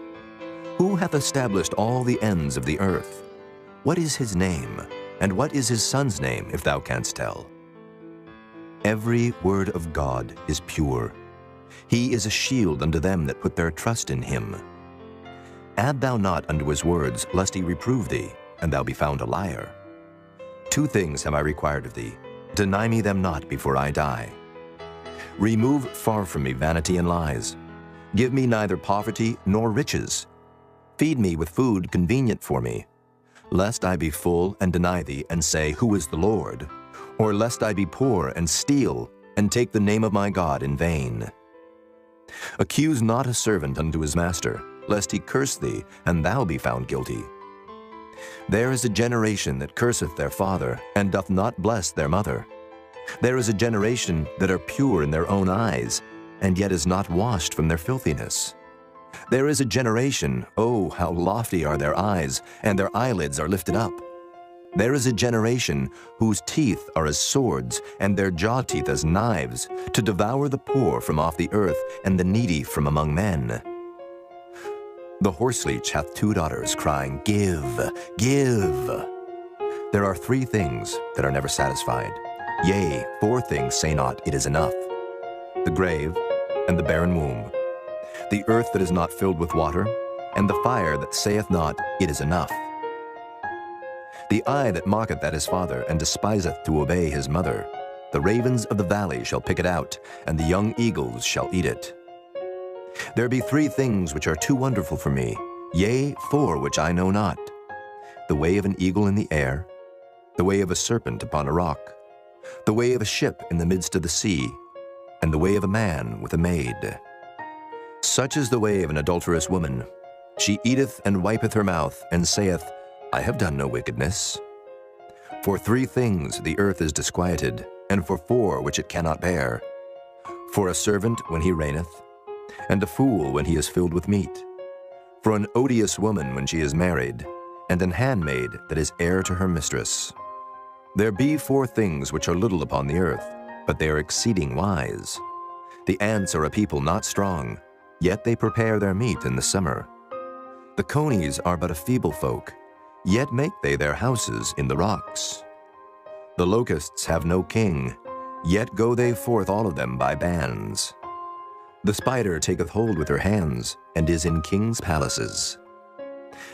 Who hath established all the ends of the earth? What is his name, and what is his son's name, if thou canst tell? Every word of God is pure. He is a shield unto them that put their trust in him. Add thou not unto his words, lest he reprove thee, and thou be found a liar. 2 things have I required of thee. Deny me them not before I die. Remove far from me vanity and lies. Give me neither poverty nor riches. Feed me with food convenient for me, lest I be full and deny thee, and say, Who is the Lord? Or lest I be poor and steal, and take the name of my God in vain. Accuse not a servant unto his master, lest he curse thee, and thou be found guilty. There is a generation that curseth their father, and doth not bless their mother. There is a generation that are pure in their own eyes, and yet is not washed from their filthiness. There is a generation, oh, how lofty are their eyes, and their eyelids are lifted up. There is a generation whose teeth are as swords, and their jaw teeth as knives, to devour the poor from off the earth, and the needy from among men. The horseleech hath 2 daughters, crying, Give, give. There are 3 things that are never satisfied. Yea, 4 things say not, It is enough. The grave, and the barren womb, the earth that is not filled with water, and the fire that saith not, It is enough. The eye that mocketh at his father, and despiseth to obey his mother, the ravens of the valley shall pick it out, and the young eagles shall eat it. There be 3 things which are too wonderful for me, yea, 4 which I know not. The way of an eagle in the air, the way of a serpent upon a rock, the way of a ship in the midst of the sea, and the way of a man with a maid. Such is the way of an adulterous woman. She eateth and wipeth her mouth, and saith, I have done no wickedness. For 3 things the earth is disquieted, and for 4 which it cannot bear. For a servant when he reigneth, and a fool when he is filled with meat. For an odious woman when she is married, and an handmaid that is heir to her mistress. There be 4 things which are little upon the earth, but they are exceeding wise. The ants are a people not strong, yet they prepare their meat in the summer. The conies are but a feeble folk, yet make they their houses in the rocks. The locusts have no king, yet go they forth all of them by bands. The spider taketh hold with her hands, and is in kings' palaces.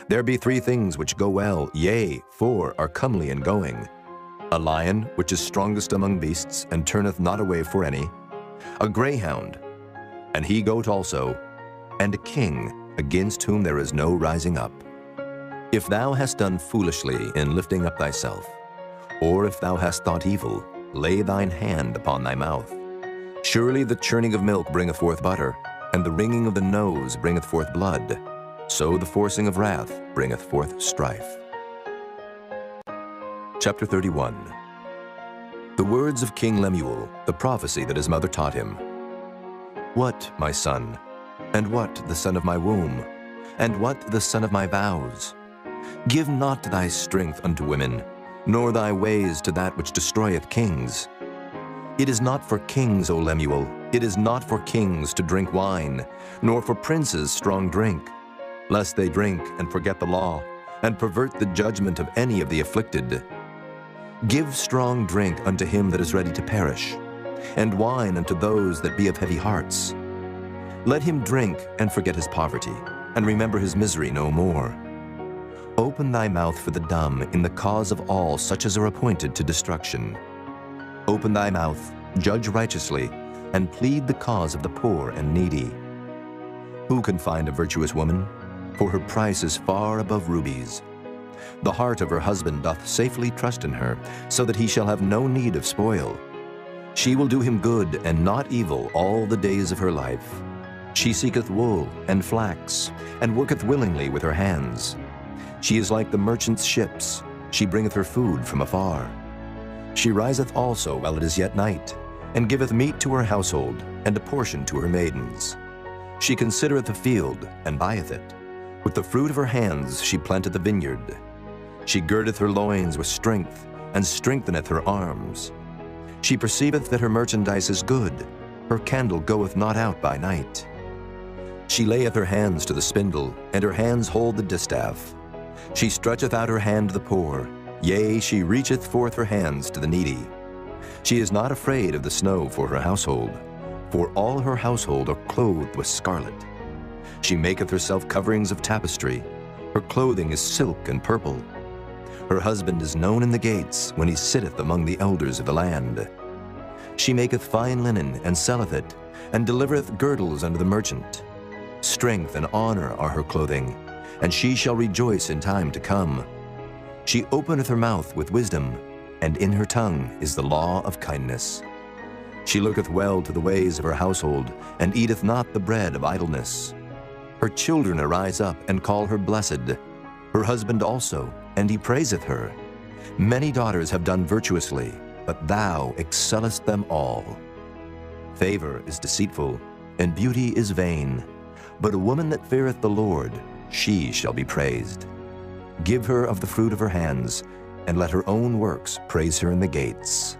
There be 3 things which go well, yea, 4 are comely in going. A lion, which is strongest among beasts, and turneth not away for any. A greyhound, and he goat also, and a king, against whom there is no rising up. If thou hast done foolishly in lifting up thyself, or if thou hast thought evil, lay thine hand upon thy mouth. Surely the churning of milk bringeth forth butter, and the wringing of the nose bringeth forth blood. So the forcing of wrath bringeth forth strife. Chapter 31. The words of King Lemuel, the prophecy that his mother taught him. What, my son, and what the son of my womb, and what the son of my vows? Give not thy strength unto women, nor thy ways to that which destroyeth kings. It is not for kings, O Lemuel, it is not for kings to drink wine, nor for princes strong drink, lest they drink and forget the law, and pervert the judgment of any of the afflicted. Give strong drink unto him that is ready to perish, and wine unto those that be of heavy hearts. Let him drink and forget his poverty, and remember his misery no more. Open thy mouth for the dumb in the cause of all such as are appointed to destruction. Open thy mouth, judge righteously, and plead the cause of the poor and needy. Who can find a virtuous woman? For her price is far above rubies. The heart of her husband doth safely trust in her, so that he shall have no need of spoil. She will do him good and not evil all the days of her life. She seeketh wool and flax, and worketh willingly with her hands. She is like the merchant's ships. She bringeth her food from afar. She riseth also while it is yet night, and giveth meat to her household, and a portion to her maidens. She considereth the field, and buyeth it. With the fruit of her hands she planteth the vineyard. She girdeth her loins with strength, and strengtheneth her arms. She perceiveth that her merchandise is good. Her candle goeth not out by night. She layeth her hands to the spindle, and her hands hold the distaff. She stretcheth out her hand to the poor, yea, she reacheth forth her hands to the needy. She is not afraid of the snow for her household, for all her household are clothed with scarlet. She maketh herself coverings of tapestry. Her clothing is silk and purple. Her husband is known in the gates, when he sitteth among the elders of the land. She maketh fine linen, and selleth it, and delivereth girdles unto the merchant. Strength and honor are her clothing, and she shall rejoice in time to come. She openeth her mouth with wisdom, and in her tongue is the law of kindness. She looketh well to the ways of her household, and eateth not the bread of idleness. Her children arise up and call her blessed, her husband also, and he praiseth her. Many daughters have done virtuously, but thou excellest them all. Favor is deceitful, and beauty is vain, but a woman that feareth the Lord, she shall be praised. Give her of the fruit of her hands, and let her own works praise her in the gates.